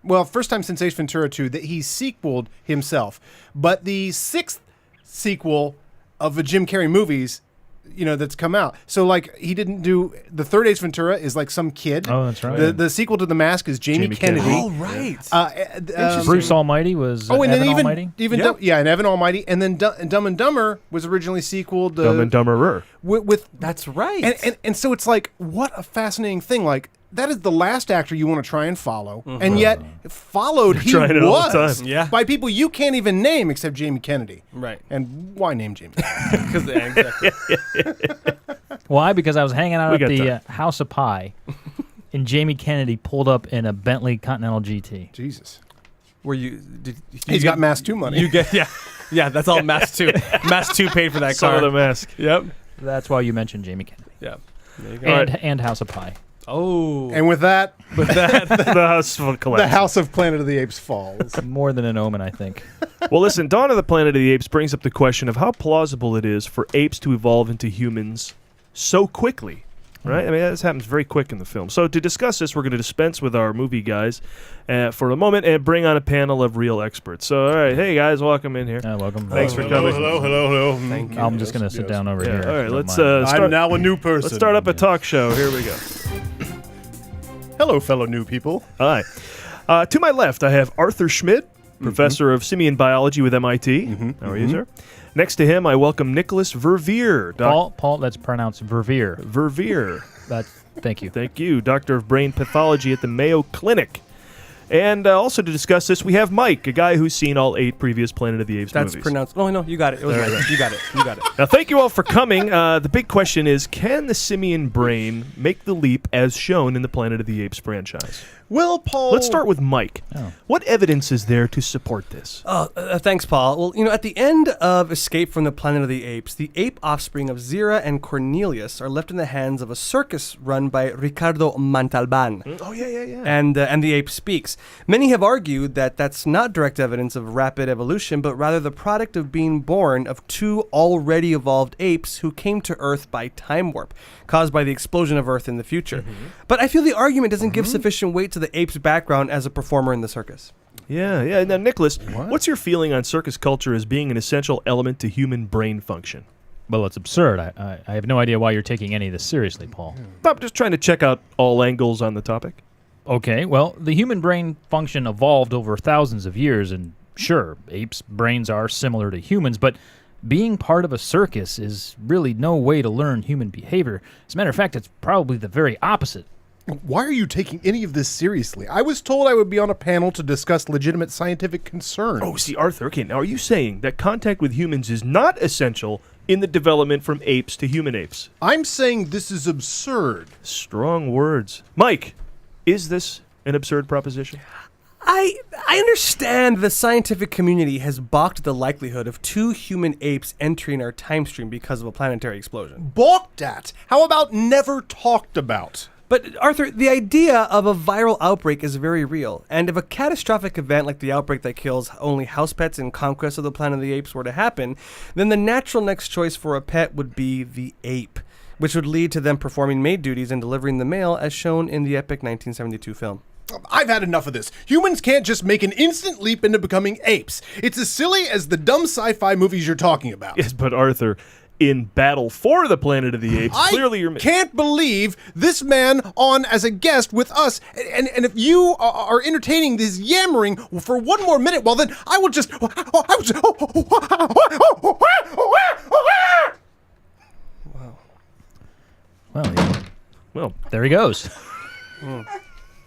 Well, first time since Ace Ventura 2 that he sequeled himself, but the 6th sequel of the Jim Carrey movies, that's come out. So like he didn't do the third Ace Ventura is like some kid. Oh, that's right. The sequel to The Mask is Jamie Kennedy. oh right, Bruce Almighty was and Evan then Almighty. and Evan Almighty, and then Dumb and Dumber was originally sequeled to Dumb and Dumberer. with that's right. and so it's like what a fascinating thing. Like that is the last actor you want to try and follow, and yet followed he trying it all was the time. Yeah. by people you can't even name except Jamie Kennedy. Right. And why name Jamie? Because exactly. Why? Because I was hanging out We at got the time. House of Pie, and Jamie Kennedy pulled up in a Bentley Continental GT. Jesus. Were you? He's got Mask 2 money. You get yeah. That's all Mask 2. Mask 2 paid for that Some car. of the mask. Yep. That's why you mentioned Jamie Kennedy. Yeah. There you go. And House of Pie. Oh. And with that, The House of Collapse. the House of Planet of the Apes falls. More than an omen, I think. Well, listen, Dawn of the Planet of the Apes brings up the question of how plausible it is for apes to evolve into humans so quickly. Right? I mean, this happens very quick in the film. So to discuss this, we're going to dispense with our movie guys for a moment and bring on a panel of real experts. So, all right. Hey, guys, welcome in here. Welcome. Thanks for coming. Hello. Thank you. I'm just going to sit down over here. All right, if you let's don't mind. start. I'm now a new person. Let's start up a talk show. Here we go. Hello, fellow new people. Hi. To my left, I have Arthur Schmidt, professor of simian biology with MIT. How are you, sir? Next to him, I welcome Nicholas Verveer. Paul, that's pronounced Verveer. Verveer. Thank you. Thank you. Doctor of Brain Pathology at the Mayo Clinic. And also to discuss this, we have Mike, a guy who's seen all 8 previous Planet of the Apes That's movies. pronounced. Oh no, you got it. It was All right. right. You got it. You got it. Now, thank you all for coming. The big question is, can the simian brain make the leap as shown in the Planet of the Apes franchise? Well, Paul. Let's start with Mike. Oh. What evidence is there to support this? Thanks, Paul. Well, at the end of Escape from the Planet of the Apes, the ape offspring of Zira and Cornelius are left in the hands of a circus run by Ricardo Montalban. Oh, yeah. And the ape speaks. Many have argued that that's not direct evidence of rapid evolution, but rather the product of being born of 2 already evolved apes who came to Earth by time warp, caused by the explosion of Earth in the future. But I feel the argument doesn't give sufficient weight to the ape's background as a performer in the circus. Yeah. Now, Nicholas, what's your feeling on circus culture as being an essential element to human brain function? Well, it's absurd. I have no idea why you're taking any of this seriously, Paul. I'm just trying to check out all angles on the topic. Okay, well, the human brain function evolved over thousands of years, and sure, apes' brains are similar to humans, but being part of a circus is really no way to learn human behavior. As a matter of fact, it's probably the very opposite. Why are you taking any of this seriously? I was told I would be on a panel to discuss legitimate scientific concerns. Oh, see, Arthur, okay, now are you saying that contact with humans is not essential in the development from apes to human apes? I'm saying this is absurd. Strong words. Mike, is this an absurd proposition? I understand the scientific community has balked the likelihood of 2 human apes entering our time stream because of a planetary explosion. Balked at? How about never talked about? But Arthur, the idea of a viral outbreak is very real. And if a catastrophic event like the outbreak that kills only house pets in Conquest of the Planet of the Apes were to happen, then the natural next choice for a pet would be the ape, which would lead to them performing maid duties and delivering the mail as shown in the epic 1972 film. I've had enough of this. Humans can't just make an instant leap into becoming apes. It's as silly as the dumb sci-fi movies you're talking about. Yes, but Arthur, in Battle for the Planet of the Apes, clearly you're... can't believe this man on as a guest with us. And if you are entertaining this yammering for one more minute, well then I will just... Well, there he goes.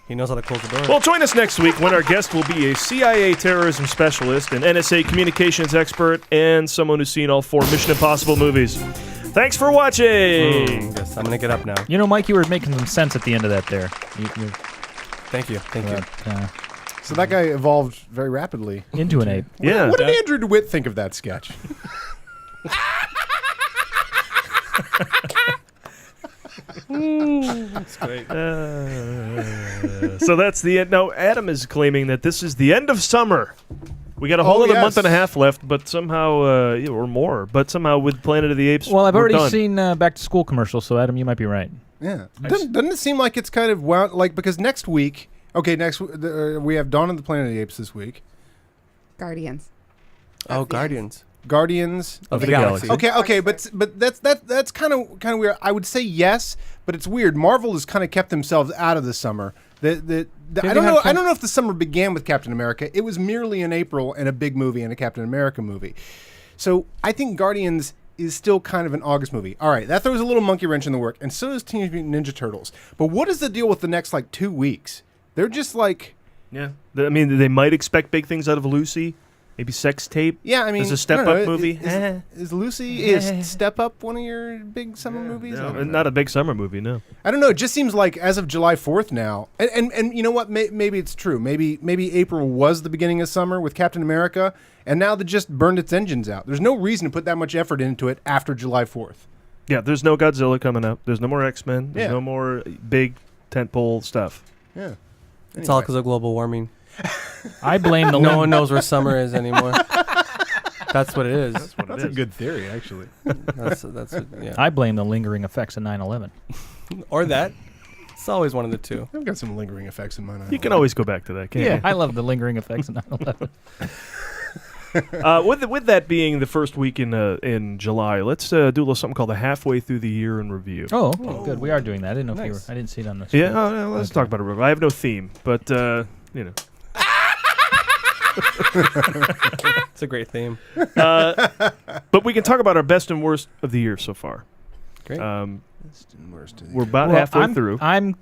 He knows how to close the door. Well, join us next week when our guest will be a CIA terrorism specialist, an NSA communications expert, and someone who's seen all 4 Mission Impossible movies. Thanks for watching! Yes, I'm going to get up now. You know, Mike, you were making some sense at the end of that there. Thank you. So that guy evolved very rapidly. Into an ape. Yeah. What did Andrew DeWitt think of that sketch? That's great. So that's the end. Now, Adam is claiming that this is the end of summer. We got a whole other month and a half left, but somehow, or more, but somehow with Planet of the Apes, Well, I've we're already done. seen Back to School commercials, so Adam, you might be right. Yeah. Doesn't it seem like it's kind of wound, like, because next week, we have Dawn of the Planet of the Apes this week. Guardians. Guardians. Guardians of the Galaxy. Okay, but that's kind of weird. I would say yes, but it's weird. Marvel has kind of kept themselves out of the summer. I don't know if the summer began with Captain America. It was merely in April and a big movie and a Captain America movie. So I think Guardians is still kind of an August movie. All right, that throws a little monkey wrench in the work, and so does Teenage Mutant Ninja Turtles. But what is the deal with the next 2 weeks? They're just like, yeah. I mean, they might expect big things out of Lucy. Maybe Sex Tape. Yeah, I mean, there's a Step Up movie. Is Lucy is Step Up one of your big summer movies? No, not a big summer movie. No. I don't know. It just seems like as of July 4th now, and you know what? Maybe it's true. Maybe April was the beginning of summer with Captain America, and now they just burned its engines out. There's no reason to put that much effort into it after July 4th. Yeah, there's no Godzilla coming up. There's no more X-Men. There's no more big tentpole stuff. Yeah. It's all because of global warming. I blame the... No one knows where summer is anymore. That's what it is. That's a good theory, actually. Yeah. I blame the lingering effects of 9/11. Or that. It's always one of the two. I've got some lingering effects in my life. You can always go back to that, can't you? I love the lingering effects of 9/11. With that being the first week in July, let's do a little something called the halfway through the year in review. Oh, okay, good. We are doing that. I didn't know if you were. I didn't see it on this. Yeah, let's talk about it. I have no theme, but you know. It's a great theme. But we can talk about our best and worst of the year so far. Great. We're about halfway through. I'm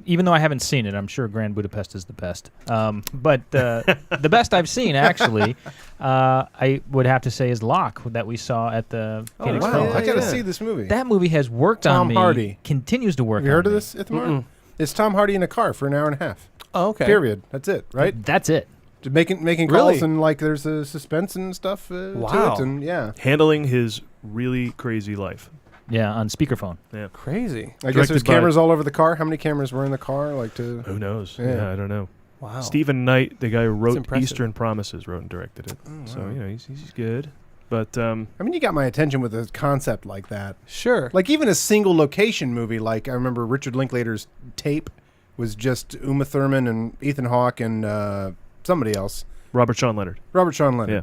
even though I haven't seen it, I'm sure Grand Budapest is the best. But the best I've seen, actually, I would have to say is Locke that we saw at the Phoenix Film. I got to see this movie. That movie has worked on me. Tom Hardy. Continues to work on me. Have you heard of this, Ithamar? It's Tom Hardy in a car for an hour and a half. Oh, okay. Period. That's it, right? That's it. Just making calls and there's a suspense and stuff to it, and handling his really crazy life. Yeah, on speakerphone. Yeah, crazy. I guess there's cameras all over the car. How many cameras were in the car? Who knows? Yeah, I don't know. Wow. Stephen Knight, the guy who wrote Eastern Promises, wrote and directed it. So he's good. But I mean, you got my attention with a concept like that. Sure. Like even a single location movie. Like I remember Richard Linklater's Tape was just Uma Thurman and Ethan Hawke and somebody else. Robert Sean Leonard. Yeah.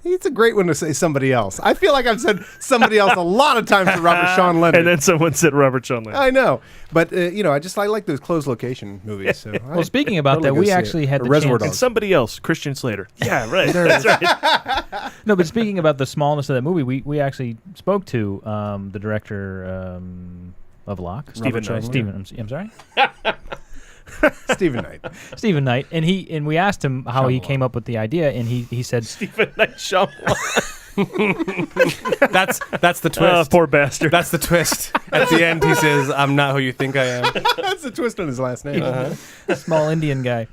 It's a great one to say somebody else. I feel like I've said somebody else a lot of times for Robert Sean Leonard. And then someone said Robert Sean Leonard. I know. But, I like those closed location movies. So well, speaking about that, we actually had the chance. And somebody else, Christian Slater. Yeah, right. That's right. No, but speaking about the smallness of that movie, we actually spoke to the director of Locke. Stephen Knight. I'm sorry? Stephen Knight. Stephen Knight. And we asked him how he came up with the idea, and he said... Stephen Knight Shyamalan. That's the twist. Oh, poor bastard. That's the twist. At the end, he says, "I'm not who you think I am." That's the twist on his last name. Small Indian guy.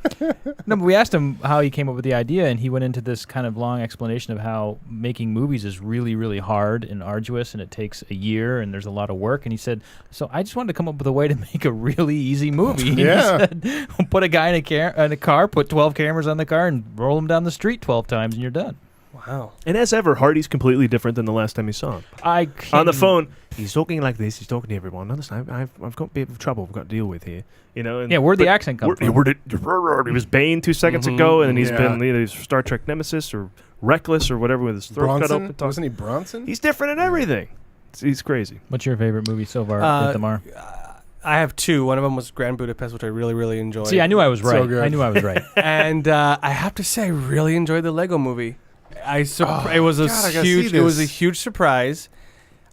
No, but we asked him how he came up with the idea, and he went into this kind of long explanation of how making movies is really, really hard and arduous, and it takes a year, and there's a lot of work. And he said, "So I just wanted to come up with a way to make a really easy movie." Yeah. He said, put a guy in a car, put 12 cameras on the car, and roll him down the street 12 times, and you're done. Wow. And as ever, Hardy's completely different than the last time you saw him. On the phone, he's talking like this. He's talking to everyone. Listen, I've got a bit of trouble I've got to deal with here. You know. And, yeah, where'd the accent come from? He was Bane 2 seconds ago, and then he's been either Star Trek Nemesis or Reckless or whatever with his throat cut open. Wasn't he Bronson? He's different in everything. He's crazy. What's your favorite movie so far, Ithamar? I have two. One of them was Grand Budapest, which I really, really enjoyed. See, I knew I was right. So good. I knew I was right. And I have to say, I really enjoyed the Lego Movie. It was a huge surprise.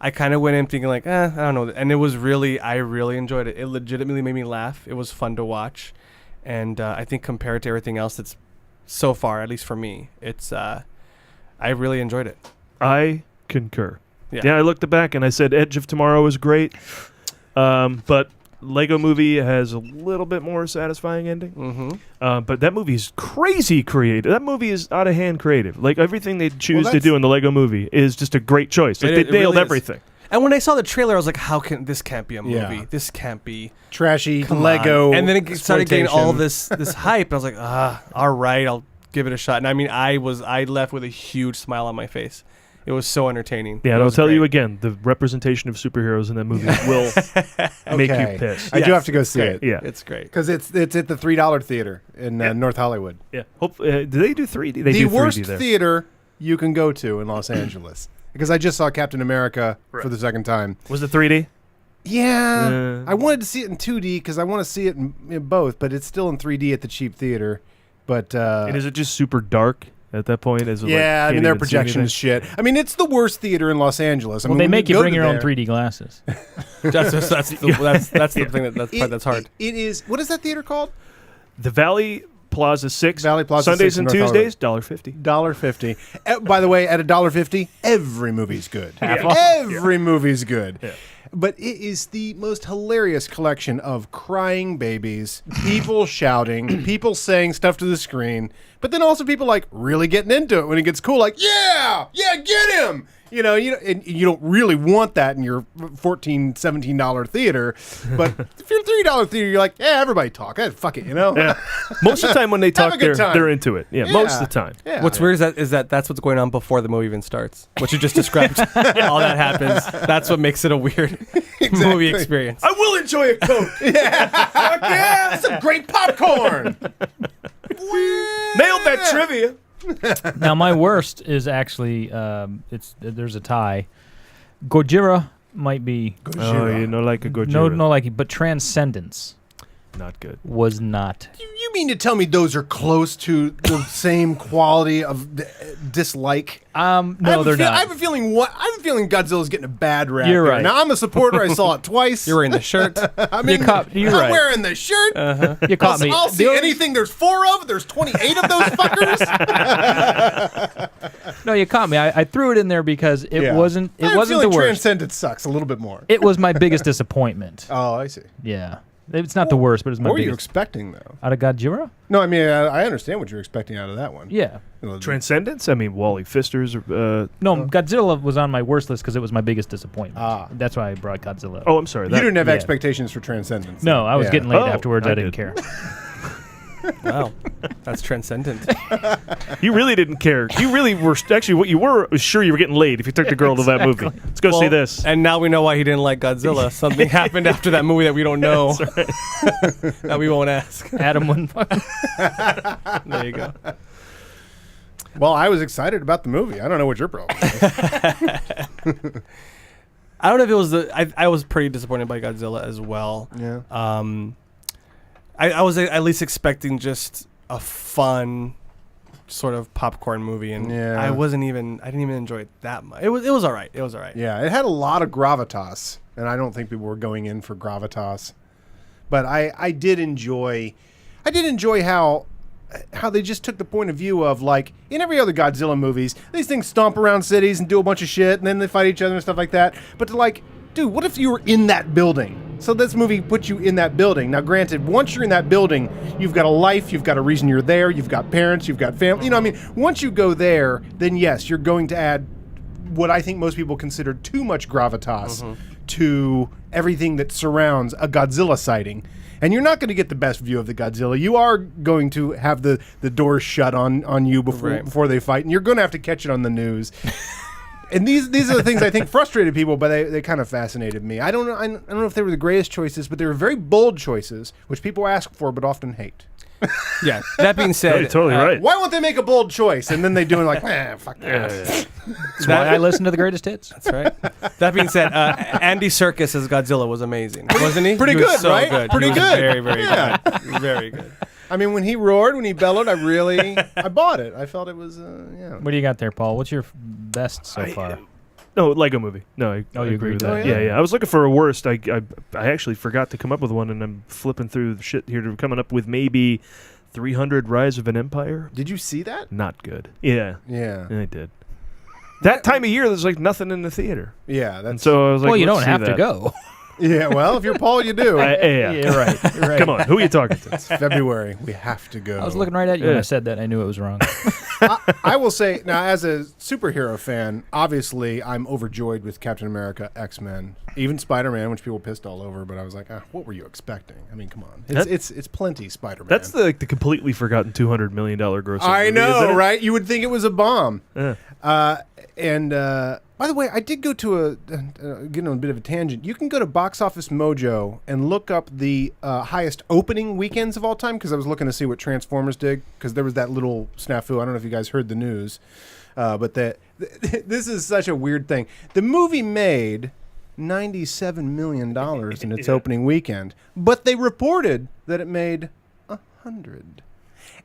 I kind of went in thinking like, I don't know, and I really enjoyed it. It legitimately made me laugh. It was fun to watch, and I think compared to everything else that's so far, at least for me, it's I really enjoyed it. I concur. Yeah, I looked back and I said Edge of Tomorrow was great, but Lego Movie has a little bit more satisfying ending. Mm-hmm. But that movie is crazy creative. That movie is out of hand creative. Like everything they choose to do in the Lego Movie is just a great choice. Like, they nailed really everything. And when I saw the trailer, I was like, this can't be a movie. Yeah. This can't be trashy Lego. And then it started getting all this hype. I was like, all right, I'll give it a shot. And I mean, I left with a huge smile on my face. It was so entertaining. Yeah, and I'll tell you again, the representation of superheroes in that movie will make you pissed. I do have to go see it. Yeah, it's great because it's at the $3 theater in North Hollywood. Yeah, do they do 3D? They the do 3D worst there. theater you can go to in Los Angeles. Because I just saw Captain America for the second time. Was it 3D? Yeah, I wanted to see it in 2D because I want to see it in both, but it's still in 3D at the cheap theater. But and is it just super dark? At that point, I mean, their projection is shit. I mean, it's the worst theater in Los Angeles. I mean, they make you bring your own 3D glasses. that's the thing that's hard. It is. What is that theater called? The Valley Plaza 6. Valley Plaza Sundays 6 and Tuesdays, $1.50. $1.50. By the way, at $1.50, every movie's good. Every movie's good. Yeah. But it is the most hilarious collection of crying babies, people shouting, people saying stuff to the screen, but then also people like really getting into it when it gets cool, like, yeah, get him. You know, and you don't really want that in your $14, $17 theater, but if you're a $3 theater, you're like, yeah, everybody talk. Fuck it, you know? Yeah. Most of the time when they talk, they're into it. Yeah, most of the time. Yeah. What's weird is that that's what's going on before the movie even starts. What you just described. All that happens. That's what makes it a weird movie experience. I will enjoy a Coke. Fuck yeah, some great popcorn. Nailed that trivia. Now my worst is actually there's a tie. Gojira might be. Oh, you know, like a Gojira. No, like but Transcendence. Not good. Was not. You mean to tell me those are close to the same quality of dislike? No, they're not. I have a feeling Godzilla's getting a bad rap. You're right. Now I'm a supporter. I saw it twice. You're wearing the shirt. I'm you're right. wearing the shirt. You caught me. I'll see anything there's 4 of. There's 28 of those fuckers. No, you caught me. I threw it in there because it wasn't. It I'm wasn't the feeling worst. Transcendence sucks a little bit more. It was my biggest disappointment. Oh, I see. Yeah. It's not the worst, but it's my What were biggest. you expecting, though? Out of Gojira? No, I mean, I understand what you're expecting out of that one. Yeah. Transcendence? I mean, Wally Pfister's. No, Godzilla was on my worst list because it was my biggest disappointment. That's why I brought Godzilla. Oh, I'm sorry. You didn't have expectations for Transcendence. No, I was getting late afterwards. I didn't care. Wow, that's transcendent. You really didn't care. You really were actually what you were was sure you were getting laid if you took the girl to that movie. Let's go see this. And now we know why he didn't like Godzilla. Something happened after that movie that we don't know. That we won't ask. Adam wouldn't. There you go. Well, I was excited about the movie. I don't know what your problem is. I don't know if it was I was pretty disappointed by Godzilla as well. Yeah. I was at least expecting just a fun sort of popcorn movie, and I didn't even enjoy it that much. It was all right. It was all right. Yeah, it had a lot of gravitas, and I don't think people were going in for gravitas. But I did enjoy how how they just took the point of view of, like, in every other Godzilla movies, these things stomp around cities and do a bunch of shit, and then they fight each other and stuff like that. But to, like, dude, what if you were in that building? So this movie puts you in that building. Now, granted, once you're in that building, you've got a life, you've got a reason you're there, you've got parents, you've got family. You know what I mean? Once you go there, then yes, you're going to add what I think most people consider too much gravitas to everything that surrounds a Godzilla sighting. And you're not going to get the best view of the Godzilla. You are going to have the doors shut on you before they fight, and you're going to have to catch it on the news. And these are the things I think frustrated people, but they kind of fascinated me. I don't know if they were the greatest choices, but they were very bold choices, which people ask for but often hate. Yeah. That being said, you're totally right. Why won't they make a bold choice? And then they do it like, fuck that. That's why I listen to the greatest hits. That's right. That being said, Andy Serkis as Godzilla was amazing, wasn't he? Pretty He was good, so right? Good. Pretty He was good. Very, very Yeah. good. Very good. I mean, when he roared, when he bellowed, I bought it. I felt it was, yeah. What do you got there, Paul? What's your best so far? No, Lego Movie. No, I you agree with agree? that. Oh, yeah. Yeah. I was looking for a worst. I actually forgot to come up with one, and I'm flipping through the shit here to coming up with maybe 300 Rise of an Empire. Did you see that? Not good. Yeah. Yeah. I did. That time of year, there's like nothing in the theater. Yeah. And so I was like, Well, you let's don't see have to that. go. Yeah, well, if you're Paul, you do. Yeah. You're right. You're right. Come on, who are you talking to? It's February. We have to go. I was looking right at you when I said that. I knew it was wrong. I will say, now, as a superhero fan, obviously, I'm overjoyed with Captain America, X-Men, even Spider-Man, which people pissed all over, but I was like, what were you expecting? I mean, come on. It's plenty Spider-Man. That's the completely forgotten $200 million gross. I know, right? You would think it was a bomb. Yeah. By the way, I did go to getting on a bit of a tangent. You can go to Box Office Mojo and look up the highest opening weekends of all time, because I was looking to see what Transformers did, because there was that little snafu. I don't know if you guys heard the news, but this is such a weird thing. The movie made $97 million in its opening weekend, but they reported that it made $100.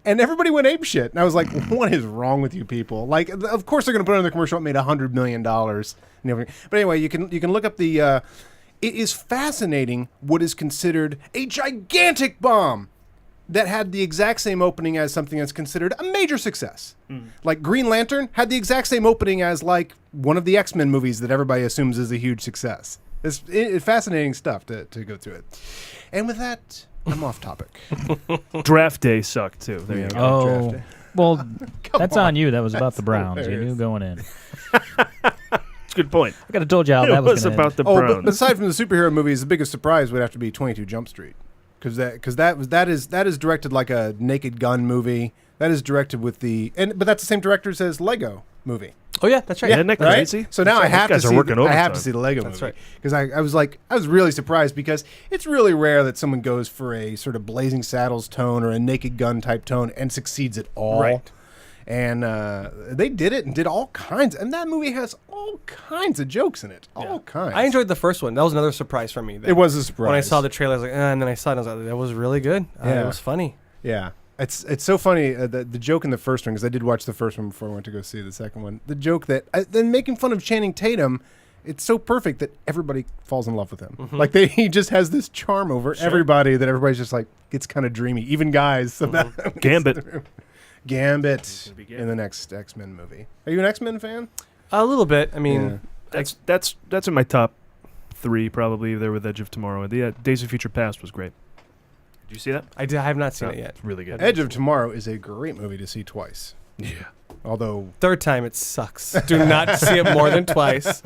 And everybody went apeshit. And I was like, what is wrong with you people? Like, of course they're going to put it in the commercial. It made $100 million. And everything. But anyway, you can look up the... it is fascinating what is considered a gigantic bomb that had the exact same opening as something that's considered a major success. Like Green Lantern had the exact same opening as, like, one of the X-Men movies that everybody assumes is a huge success. It's fascinating stuff to go through it. And with that... I'm off topic. Draft day sucked too. There you go. Oh, well, that's on you. That was about the Browns. You hilarious. knew going in. It's a good point. I could have told you how that was about the But Browns. aside from the superhero movies, the biggest surprise would have to be 22 Jump Street, because that is directed like a Naked Gun movie. That is directed with but that's the same director as Lego movie. Oh yeah, that's right. Isn't that Right? crazy? So now I have to guys are see. working I have overtime. to see the Lego That's movie. right. Because I was really surprised, because it's really rare that someone goes for a sort of Blazing Saddles tone or a Naked Gun type tone and succeeds at all. Right. And they did it and did all kinds. And that movie has all kinds of jokes in it. All kinds. I enjoyed the first one. That was another surprise for me. It was a surprise When I saw the trailer, I was like, and then I saw it, and I was like, that was really good. Yeah. It was funny. Yeah. It's so funny, the joke in the first one, because I did watch the first one before I went to go see the second one. The joke that, then making fun of Channing Tatum, it's so perfect that everybody falls in love with him. Like, he just has this charm over everybody that everybody's just like, gets kind of dreamy. Even guys. Gambit. Gambit in the next X-Men movie. Are you an X-Men fan? A little bit. I mean, That's in my top 3 probably. There with Edge of Tomorrow. The Days of Future Past was great. Did you see that? I have not seen it yet. It's really good. Edge of Tomorrow is a great movie to see twice. Yeah. Although Third time, it sucks. Do not see it more than twice.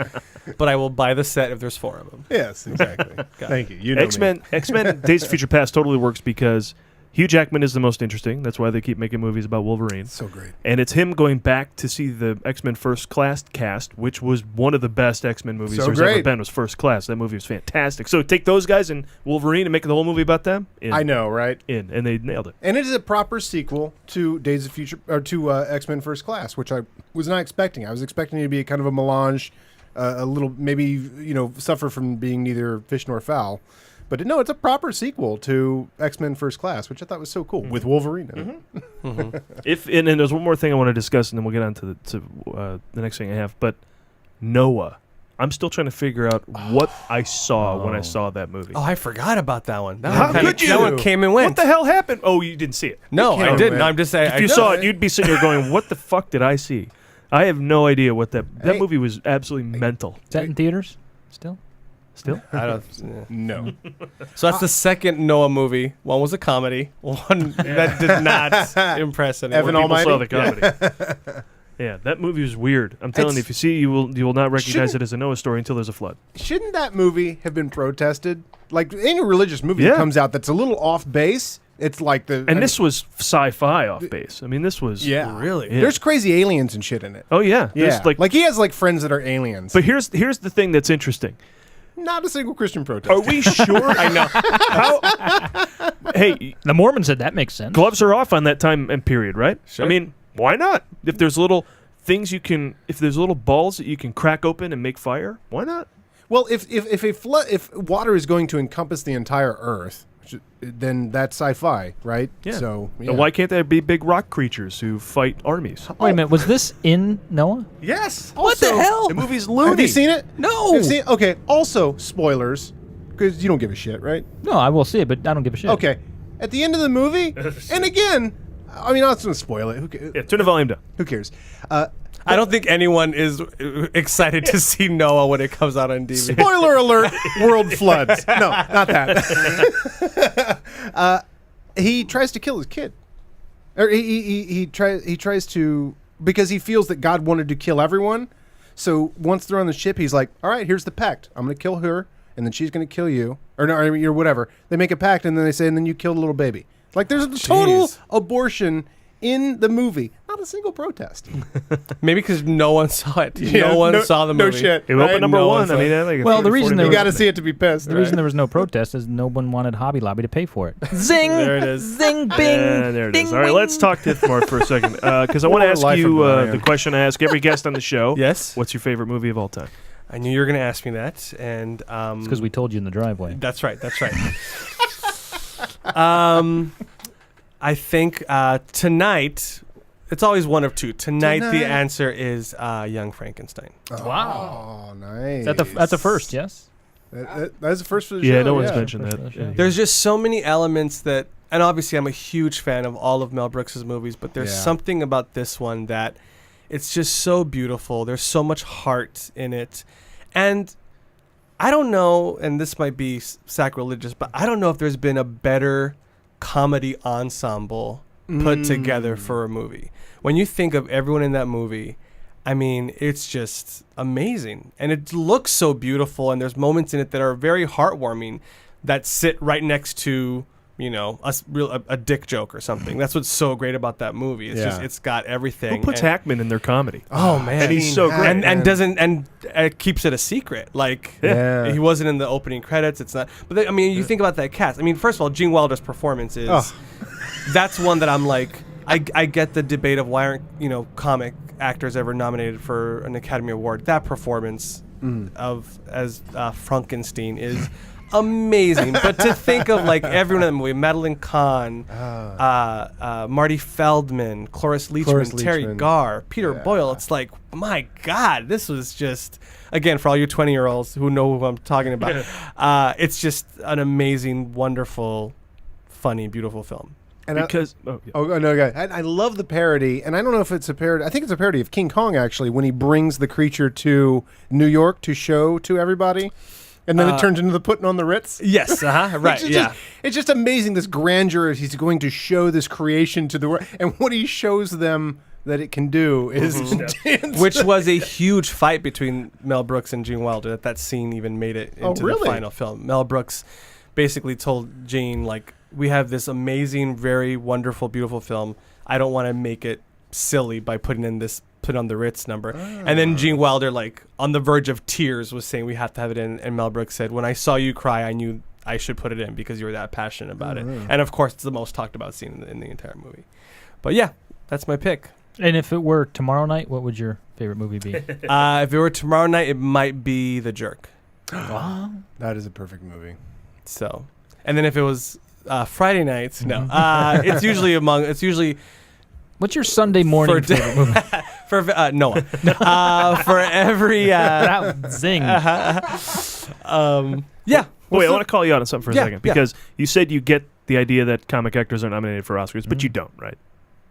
But I will buy the set if there's 4 of them. Yes, exactly. Thank you. You know me. X-Men Days of Future Past totally works because Hugh Jackman is the most interesting. That's why they keep making movies about Wolverine. So great. And it's him going back to see the X-Men First Class cast, which was one of the best X-Men movies So there's ever great. been, was First Class. That movie was fantastic. So take those guys and Wolverine and make the whole movie about them. I know, right? And they nailed it. And it is a proper sequel to Days of Future, or to X-Men First Class, which I was not expecting. I was expecting it to be a kind of a melange, a little, maybe, suffer from being neither fish nor fowl. But no, it's a proper sequel to X-Men First Class, which I thought was so cool, with Wolverine in it. And there's one more thing I want to discuss, and then we'll get on to the next thing I have. But Noah, I'm still trying to figure out what I saw when I saw that movie. Oh, I forgot about that one. How could you? That one came and went. What the hell happened? Oh, you didn't see it. No, I didn't. I'm just saying. If you saw it, you'd be sitting there going, "What the fuck did I see?" I have no idea what that movie was. Absolutely mental. Is that in theaters still? Still? I don't. No. So that's the second Noah movie. One was a comedy. One that did not impress anyone. Evan People saw the Almighty? comedy. Yeah, that movie was weird. I'm telling you, if you see it, you will not recognize it as a Noah story until there's a flood. Shouldn't that movie have been protested? Like any religious movie that comes out that's a little off base, it's like the. And this was sci-fi off base. I mean, this was really. Yeah. There's crazy aliens and shit in it. Oh yeah, Yeah, There's, like he has like friends that are aliens. But here's the thing that's interesting. Not a single Christian protest. Are we sure? I know. Hey, the Mormon said that makes sense. Gloves are off on that time and period, right? Sure. I mean, why not? If there's little things if there's little balls that you can crack open and make fire, why not? Well, if water is going to encompass the entire Earth, then that's sci-fi, right? Yeah. So And why can't there be big rock creatures who fight armies? Wait a minute, was this in Noah? Yes. What the hell? The movie's loony. Have you seen it? No. Have you seen it? Okay. Also, spoilers, because you don't give a shit, right? No, I will see it, but I don't give a shit. Okay. At the end of the movie, and again, I mean, I'm not going to spoil it. Yeah, turn the volume down. Who cares? I don't think anyone is excited to see Noah when it comes out on DVD. Spoiler alert, world floods. No, not that. He tries to kill his kid. Or he tries to, because he feels that God wanted to kill everyone. So once they're on the ship, he's like, all right, here's the pact. I'm going to kill her, and then she's going to kill you. Or no, I mean, or whatever. They make a pact, and then they say, and then you kill the little baby. Like, there's a total abortion in the movie. Not a single protest. Maybe because no one saw it. Yeah, no one saw the movie. No shit. It opened number No one. one saw I mean, it. I think Well, the reason You got to see it to be pissed. The reason there was no protest is no one wanted Hobby Lobby to pay for it. Zing! There it is. Zing! Bing! There it is. All right, let's talk to Ithamar for a second, because I want to More ask life you of Brian. the question I ask every guest on the show. Yes. What's your favorite movie of all time? I knew you were going to ask me that, and It's because we told you in the driveway. That's right. That's right. I think tonight. It's always one of two. Tonight. The answer is Young Frankenstein. Wow. Oh, nice. That's a first, yes? That's the first for the show. Yeah, no one's mentioned that. Yeah. There's just so many elements that, and obviously I'm a huge fan of all of Mel Brooks' movies, but there's something about this one that it's just so beautiful. There's so much heart in it. And I don't know, and this might be sacrilegious, but I don't know if there's been a better comedy ensemble put together for a movie. When you think of everyone in that movie, I mean, it's just amazing. And it looks so beautiful, and there's moments in it that are very heartwarming that sit right next to, you know, a dick joke or something. That's what's so great about that movie. It's just, it's got everything. Who puts Hackman in their comedy? Oh, man. And he's so great. And keeps it a secret. Like, he wasn't in the opening credits. It's not. But I mean, you think about that cast. I mean, first of all, Gene Wilder's performance is... That's one that I'm like, I get the debate of why aren't, you know, comic actors ever nominated for an Academy Award. That performance as Frankenstein is amazing. But to think of like everyone in the movie, Madeline Kahn, Marty Feldman, Cloris Leachman, Terry Garr, Peter Boyle, it's like, my God, this was just, again, for all you 20-year-olds who know who I'm talking about, it's just an amazing, wonderful, funny, beautiful film. And I love the parody, and I don't know if it's a parody. I think it's a parody of King Kong, actually, when he brings the creature to New York to show to everybody, and then it turns into the putting on the Ritz. Yes, right, It's just amazing, this grandeur. He's going to show this creation to the world, and what he shows them that it can do is intense. Which was a huge fight between Mel Brooks and Gene Wilder. That scene even made it into the final film. Mel Brooks basically told Gene, like, we have this amazing, very wonderful, beautiful film. I don't want to make it silly by putting on the Ritz number. And then Gene Wilder, like, on the verge of tears, was saying we have to have it in. And Mel Brooks said, when I saw you cry, I knew I should put it in because you were that passionate about it. And of course, it's the most talked about scene in the entire movie. But yeah, that's my pick. And if it were tomorrow night, what would your favorite movie be? If it were tomorrow night, it might be The Jerk. Wow. That is a perfect movie. So, and then if it was Friday nights, no. It's usually What's your Sunday morning favorite movie? For Noah. For every Zing. Yeah. Wait, I want to call you out on something for a Yeah, second yeah. because you said you get the idea that comic actors are nominated for Oscars, but you don't, right?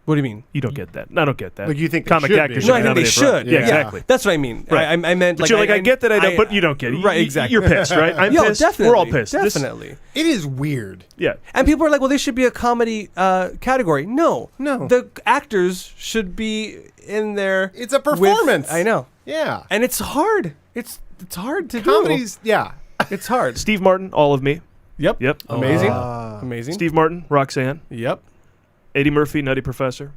What do you mean? You don't get that. I don't get that. Like you think they comic should actors be. should No, I be think they nominated for should. Yeah, exactly. That's what I mean. Right. I meant But like you're like, I get that, I don't, but you don't get it. Right, exactly. You're pissed, right? I'm Yo, pissed. definitely. We're all pissed. This- Definitely. It is weird. yeah. And people are like, well, they should be a comedy category. No. No. The actors should be in there. It's a performance. I know. Yeah. And it's hard. It's hard to Comedies, yeah. do. It's hard. Steve Martin, All of Me. Yep. Yep. Amazing. Amazing. Steve Martin, Roxanne. Yep. Eddie Murphy, Nutty Professor.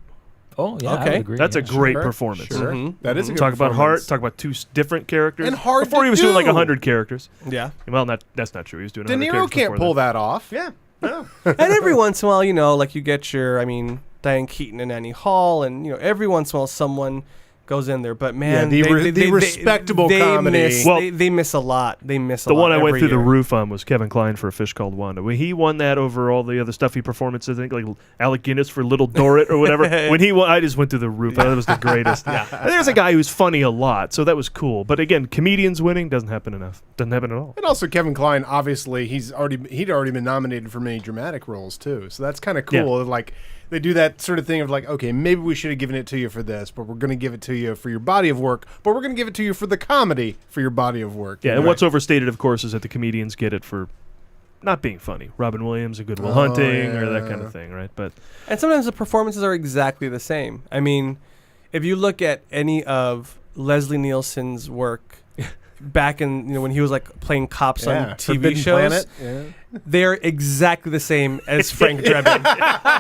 Oh, yeah. I Okay. would agree, That's a yeah. great Sure, performance. Sure. Mhm. That is a good Talk about heart. performance. Talk about two different characters. And hard Before to he was doing like do. 100 characters. Yeah. Well, that's not true. He was doing De 100 Niro characters can't before pull that off. Yeah. No. And every once in a while, you know, like you get your, Diane Keaton and Annie Hall, and every once in a while someone goes in there. But man, the respectable comedy. Miss, Well, they miss a lot. They miss a The lot. one I went every through the year. roof on was Kevin Kline for A Fish Called Wanda. When he won that over all the other stuffy performances, I think like Alec Guinness for Little Dorrit or whatever. When he won, I just went through the roof. That was the greatest. And there's a guy who's funny a lot, so that was cool. But again, comedians winning doesn't happen enough. Doesn't happen at all. And also Kevin Kline, obviously, he'd already been nominated for many dramatic roles too. So that's kind of cool. Like they do that sort of thing of like, okay, maybe we should have given it to you for this, but we're going to give it to you for your body of work, but we're going to give it to you for the comedy for your body of work. Yeah, and what's overstated, of course, is that the comedians get it for not being funny. Robin Williams, A Good Will Hunting, or that kind of thing, right? But And sometimes the performances are exactly the same. I mean, if you look at any of Leslie Nielsen's work back in when he was like playing cops on TV Forbidden shows, Planet. they're exactly the same as Frank Drebin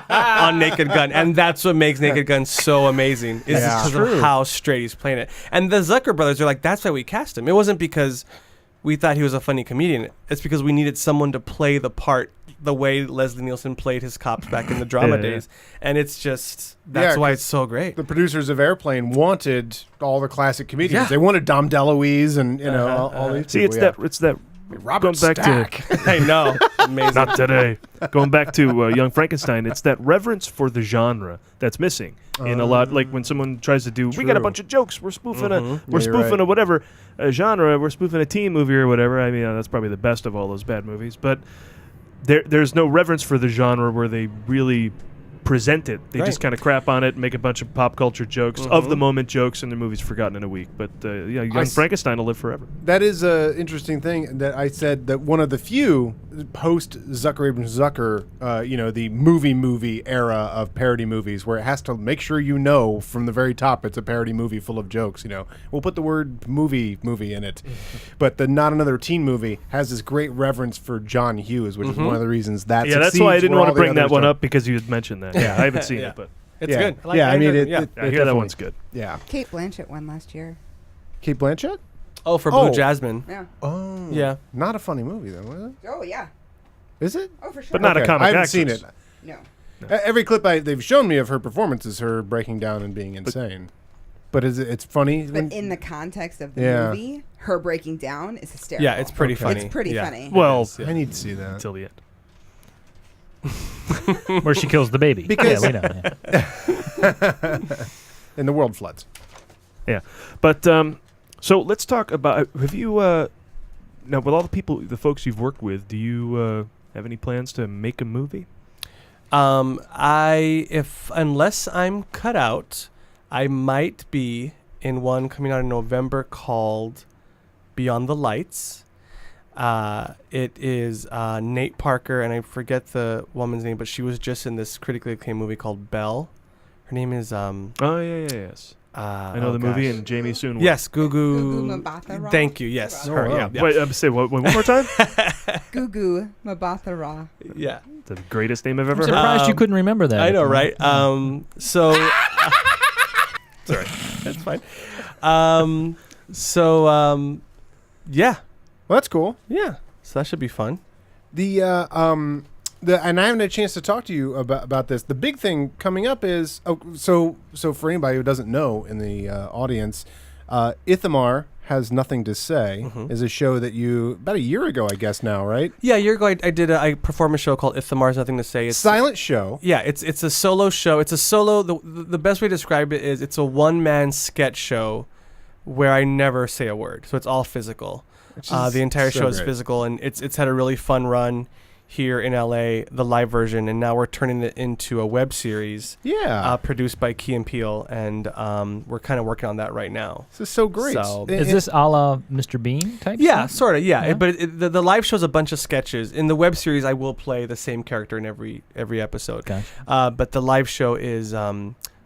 on Naked Gun, and that's what makes Naked Gun so amazing. Is because of how straight he's playing it. And the Zucker brothers are like, that's why we cast him. It wasn't because we thought he was a funny comedian. It's because we needed someone to play the part the way Leslie Nielsen played his cops back in the drama days. And it's just, that's why it's so great. The producers of Airplane wanted all the classic comedians. Yeah. They wanted Dom DeLuise and all these see, people. it's that. Robert Going back Stack. I know. Amazing. Not today. Going back to Young Frankenstein, it's that reverence for the genre that's missing in a lot. Like when someone tries to do, we got a bunch of jokes. We're spoofing a whatever a genre. We're spoofing a teen movie or whatever. I mean, that's probably the best of all those bad movies. But there's no reverence for the genre where they really present it. They just kind of crap on it, and make a bunch of pop culture jokes, of the moment jokes, and the movie's forgotten in a week. But Young Frankenstein will live forever. That is an interesting thing that I said that one of the few post Zucker Abrams Zucker, the movie era of parody movies where it has to make sure from the very top it's a parody movie full of jokes. We'll put the word movie in it, but the Not Another Teen Movie has this great reverence for John Hughes, which is one of the reasons that that's why I didn't want to bring that one up because you had mentioned that. Yeah, I haven't seen it, but it's good. I hear that one's good. Yeah. Kate Blanchett won last year. Kate Blanchett? Oh, for Blue Jasmine. Yeah. Oh. Yeah. Not a funny movie, though, was it? Oh, yeah. Is it? Oh, for sure. But not a comic I haven't actress. seen it. No. Every clip they've shown me of her performance is her breaking down and being insane. But it's funny? But in the context of the movie, her breaking down is hysterical. Yeah, it's pretty funny. It's pretty funny. Well, I need to see that. Until the end. Where she kills the baby. Because we know. Yeah. And the world floods. Yeah. But so let's talk about, have you, now with all the folks you've worked with, do you have any plans to make a movie? Unless I'm cut out, I might be in one coming out in November called Beyond the Lights. It is Nate Parker, and I forget the woman's name, but she was just in this critically acclaimed movie called Belle. Her name is yes. I know the movie, and Jamie soon will. Yes, Gugu Mbatha-Raw. Thank you. Yes, Oh, her. wow. Yeah. Wait, say one more time. Gugu Mbatha-Raw. Yeah. The greatest name I've ever I'm heard. surprised you couldn't remember that. I know, right? So sorry, that's fine. Yeah. Well, that's cool. Yeah. So that should be fun. And I haven't had a chance to talk to you about this. The big thing coming up is so for anybody who doesn't know in the audience, Ithamar Has Nothing to Say is a show that you, about a year ago, I guess now, right? Yeah, a year ago I performed a show called Ithamar Nothing to Say. It's silent show. Yeah, it's a solo show. It's a solo. The best way to describe it is it's a one-man sketch show where I never say a word. So it's all physical. The entire show is physical, and it's had a really fun run here in LA, the live version, and now we're turning it into a web series. Yeah. Produced by Key and Peele, and we're kind of working on that right now. This is so great. So, is this a la Mr. Bean type? Yeah, stuff? sort of. Yeah, but the live show's a bunch of sketches. In the web series, I will play the same character in every episode. Gotcha. But the live show is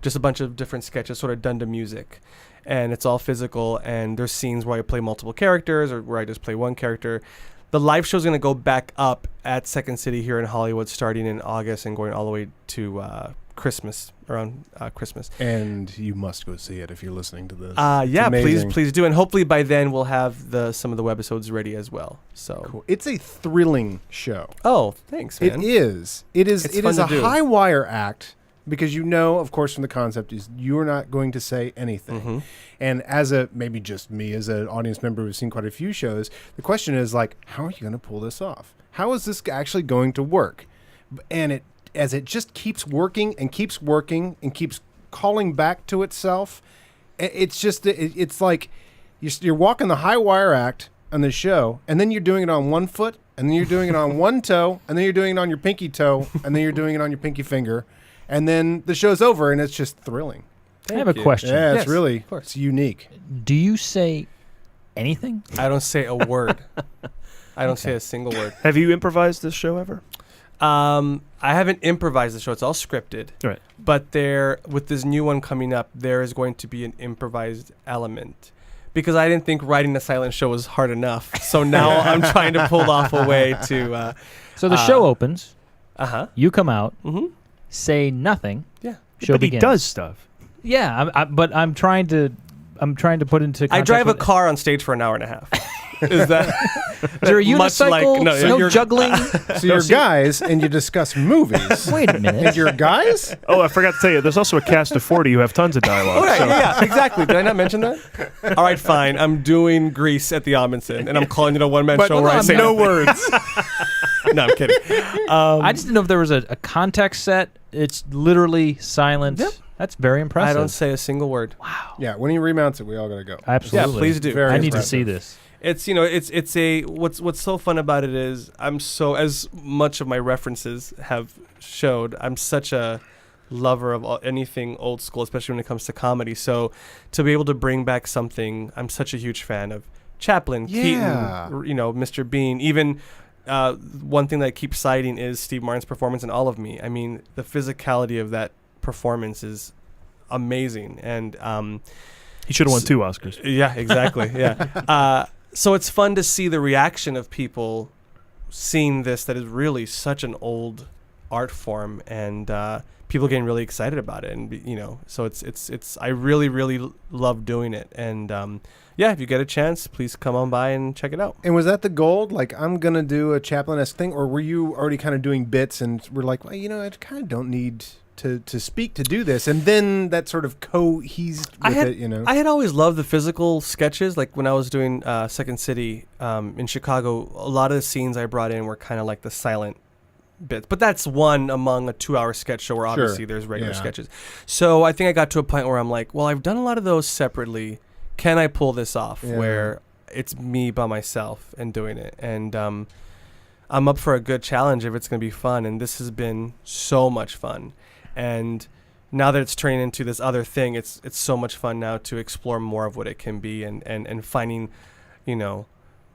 just a bunch of different sketches, sort of done to music. And it's all physical, and there's scenes where I play multiple characters or where I just play one character. The live show is going to go back up at Second City here in Hollywood starting in August and going all the way to Christmas, around Christmas. And you must go see it if you're listening to this. Yeah, please do. And hopefully by then we'll have some of the webisodes ready as well. So cool. It's a thrilling show. Oh, thanks, man. It is. It is a do. high wire act. Because of course, from the concept is you're not going to say anything. And as maybe just me as an audience member who's seen quite a few shows, the question is like, how are you going to pull this off? How is this actually going to work? And as it just keeps working and keeps calling back to itself, it's like you're walking the high wire act on the show, and then you're doing it on one foot, and then you're doing it on one toe, and then you're doing it on your pinky toe, and then you're doing it on your pinky finger. And then the show's over, and it's just thrilling. I have a question. Yeah, it's unique. Do you say anything? I don't say a word. I don't say a single word. Have you improvised this show ever? I haven't improvised the show. It's all scripted. Right. But with this new one coming up, there is going to be an improvised element. Because I didn't think writing a silent show was hard enough. So now I'm trying to pull off a way to... so the show opens. Uh-huh. You come out. Say nothing. Yeah. Show but begins. He does stuff. Yeah, but I'm trying to put into context. I drive a car on stage for an hour and a half. Is that is there a unicycle? No juggling. So you're guys and you discuss movies. Wait a minute. And you're guys? Oh, I forgot to tell you, there's also a cast of 40 who have tons of dialogue. Oh, right, yeah, exactly. Did I not mention that? All right, fine. I'm doing Grease at the Amundsen, and I'm calling it a one-man show where I say no words. No, I'm kidding. I just didn't know if there was a context set. It's literally silent. Yep. That's very impressive. I don't say a single word. Wow. Yeah, when he remounts it, we all got to go. Absolutely. Yeah, please do. Very I need to impressive. see this. It's what's so fun about it is as much of my references have showed, I'm such a lover of anything old school, especially when it comes to comedy. So to be able to bring back something, I'm such a huge fan of Chaplin, Keaton, Mr. Bean. Even one thing that I keep citing is Steve Martin's performance in All of Me. I mean, the physicality of that performance is amazing, and he should have won 2 Oscars. Yeah, exactly. Yeah. So it's fun to see the reaction of people seeing this that is really such an old art form, and people getting really excited about it, and so it's I really love doing it, and if you get a chance, please come on by and check it out. And was that the goal? Like, I'm gonna do a Chaplin-esque thing, or were you already kind of doing bits and were like, well, I kind of don't need to speak to do this, and then that sort of cohesed with it, I had always loved the physical sketches. Like when I was doing Second City in Chicago, a lot of the scenes I brought in were kind of like the silent bits. But that's one among a 2-hour sketch show where obviously there's regular sketches. So I think I got to a point where I'm like, well, I've done a lot of those separately. Can I pull this off where it's me by myself and doing it? And I'm up for a good challenge if it's going to be fun. And this has been so much fun. And now that it's turning into this other thing, it's so much fun now to explore more of what it can be, and finding,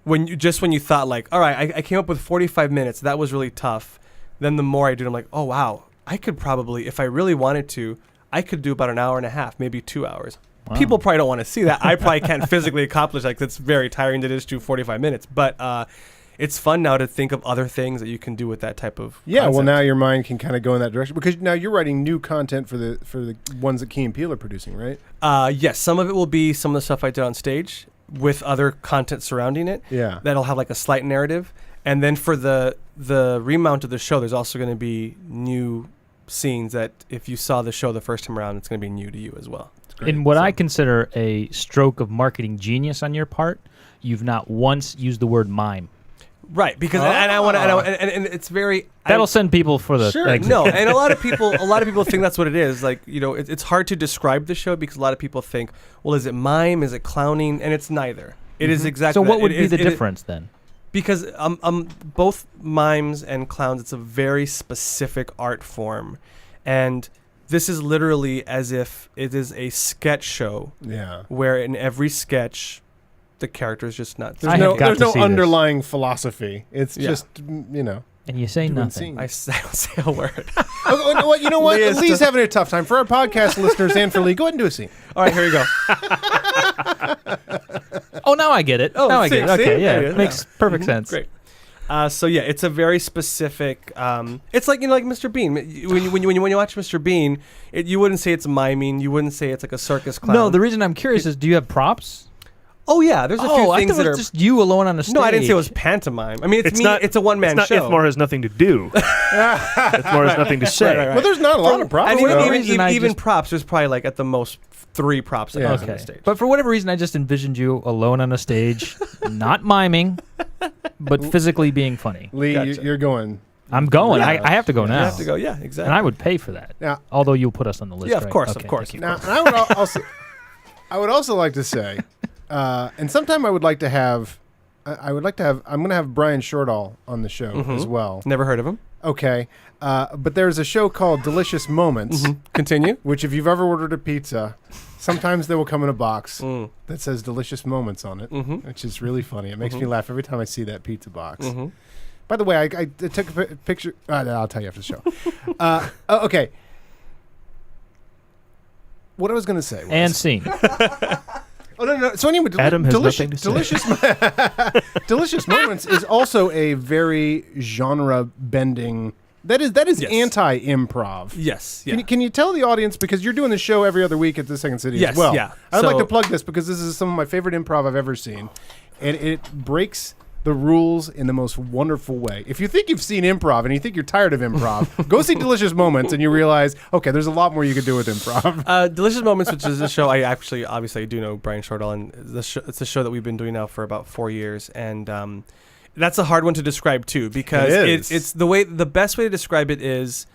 when you thought like, all right, I came up with 45 minutes, that was really tough. Then the more I do it, I'm like, oh wow, I could probably, if I really wanted to, I could do about an hour and a half, maybe 2 hours. Wow. People probably don't want to see that. I probably can't physically accomplish that. It's very tiring to just do 45 minutes, but it's fun now to think of other things that you can do with that type of concept. Well, now your mind can kind of go in that direction, because now you're writing new content for the ones that Key and Peele are producing, right? Yes, some of it will be some of the stuff I did on stage with other content surrounding it. Yeah, that'll have like a slight narrative, and then for the remount of the show, there's also going to be new scenes that if you saw the show the first time around, it's going to be new to you as well. In what I consider a stroke of marketing genius on your part, you've not once used the word mime. Right, because and I want to, and it's very that'll send people for the exit. No, and a lot of people think that's what it is. Like, you know, it's hard to describe the show because a lot of people think, well, is it mime? Is it clowning? And it's neither. It is exactly. So what that. would be the difference then? Because both mimes and clowns, it's a very specific art form, and this is literally as if it is a sketch show. Yeah. Where in every sketch, the character is just nuts. There's no underlying philosophy. It's just, you know. And you say nothing. I don't say a word. Well, you know what? Lee's having a tough time. For our podcast listeners and for Lee, go ahead and do a scene. All right, here we go. Oh, now I get it. Now I get it. Okay, yeah. It Makes perfect sense. Great. So yeah, it's a very specific. It's like, you know, like Mr. Bean. When you watch Mr. Bean, you wouldn't say it's miming. You wouldn't say it's like a circus clown. No, the reason I'm curious is, do you have props? Oh yeah, there's a few things I thought that it are was just you alone on a stage. No, I didn't say it was pantomime. I mean, it's a one-man show. Ithamar has nothing to do. Ithamar has nothing to say. Right. Well, there's not a lot of props. And even props, there's probably like at the most 3 props on the stage. But for whatever reason, I just envisioned you alone on a stage, not miming, but physically being funny. Lee, Gotcha. you're going. I'm going. Yeah. I have to go now. You have to go. Yeah, exactly. And I would pay for that. Yeah. Although you'll put us on the list. Yeah, of right? course, Okay, of course. thank you. Now, and I would also like to say, and sometime I would like to have. I'm going to have Brian Shortall on the show as well. Never heard of him. Okay. But there's a show called Delicious Moments. Continue. Which, if you've ever ordered a pizza, sometimes they will come in a box that says Delicious Moments on it, which is really funny. It makes me laugh every time I see that pizza box. By the way, I took a picture. I'll tell you after the show. Okay. What I was going to say was... And scene. Oh, no. So anyway, Adam has nothing to say. Delicious Moments is also a very genre-bending... That is Yes. anti-improv. Yes. Yeah. Can you tell the audience, because you're doing the show every other week at the Second City Yes, as well. yeah. I'd like So- to plug this because this is some of my favorite improv I've ever seen. And it breaks the rules in the most wonderful way. If you think you've seen improv and you think you're tired of improv, go see Delicious Moments and you realize, okay, there's a lot more you can do with improv. Delicious Moments, which is a show I actually, obviously, I do know Brian Shortall, and it's a show that we've been doing now for about 4 years, and that's a hard one to describe too, because it's the best way to describe it is,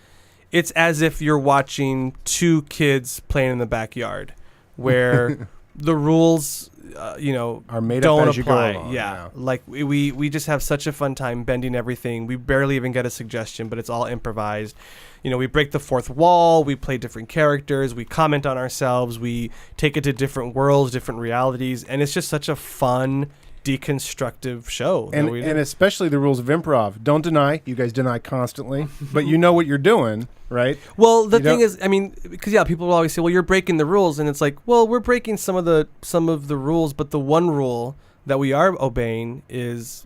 it's as if you're watching 2 kids playing in the backyard, where the rules, are made don't up as you go apply. along. Yeah, like we just have such a fun time bending everything. We barely even get a suggestion, but it's all improvised. We break the fourth wall. We play different characters. We comment on ourselves. We take it to different worlds, different realities, and it's just such a fun, deconstructive show. And especially the rules of improv. Don't deny. You guys deny constantly, but you know what you're doing, right? Well, the thing is, I mean, because people will always say, "Well, you're breaking the rules," and it's like, well, we're breaking some of the rules, but the one rule that we are obeying is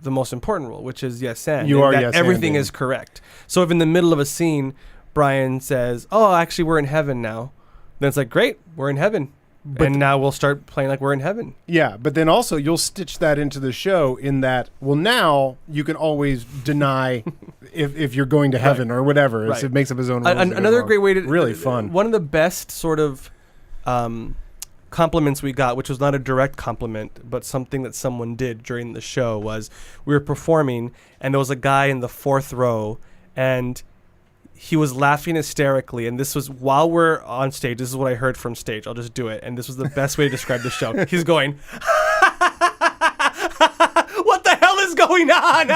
the most important rule, which is yes and. You are that yes everything anding. is correct. So if in the middle of a scene, Brian says, "Oh, actually, we're in heaven now," then it's like, great, we're in heaven. And now we'll start playing like we're in heaven. Yeah, but then also you'll stitch that into the show in that, well, now you can always deny if you're going to heaven or whatever. Right. It makes up his own rules. Another great way to... Really fun. One of the best sort of compliments we got, which was not a direct compliment, but something that someone did during the show, was we were performing and there was a guy in the 4th row and... he was laughing hysterically, and this was while we're on stage. This is what I heard from stage. I'll just do it. And this was the best way to describe the show. He's going, what the hell is going on?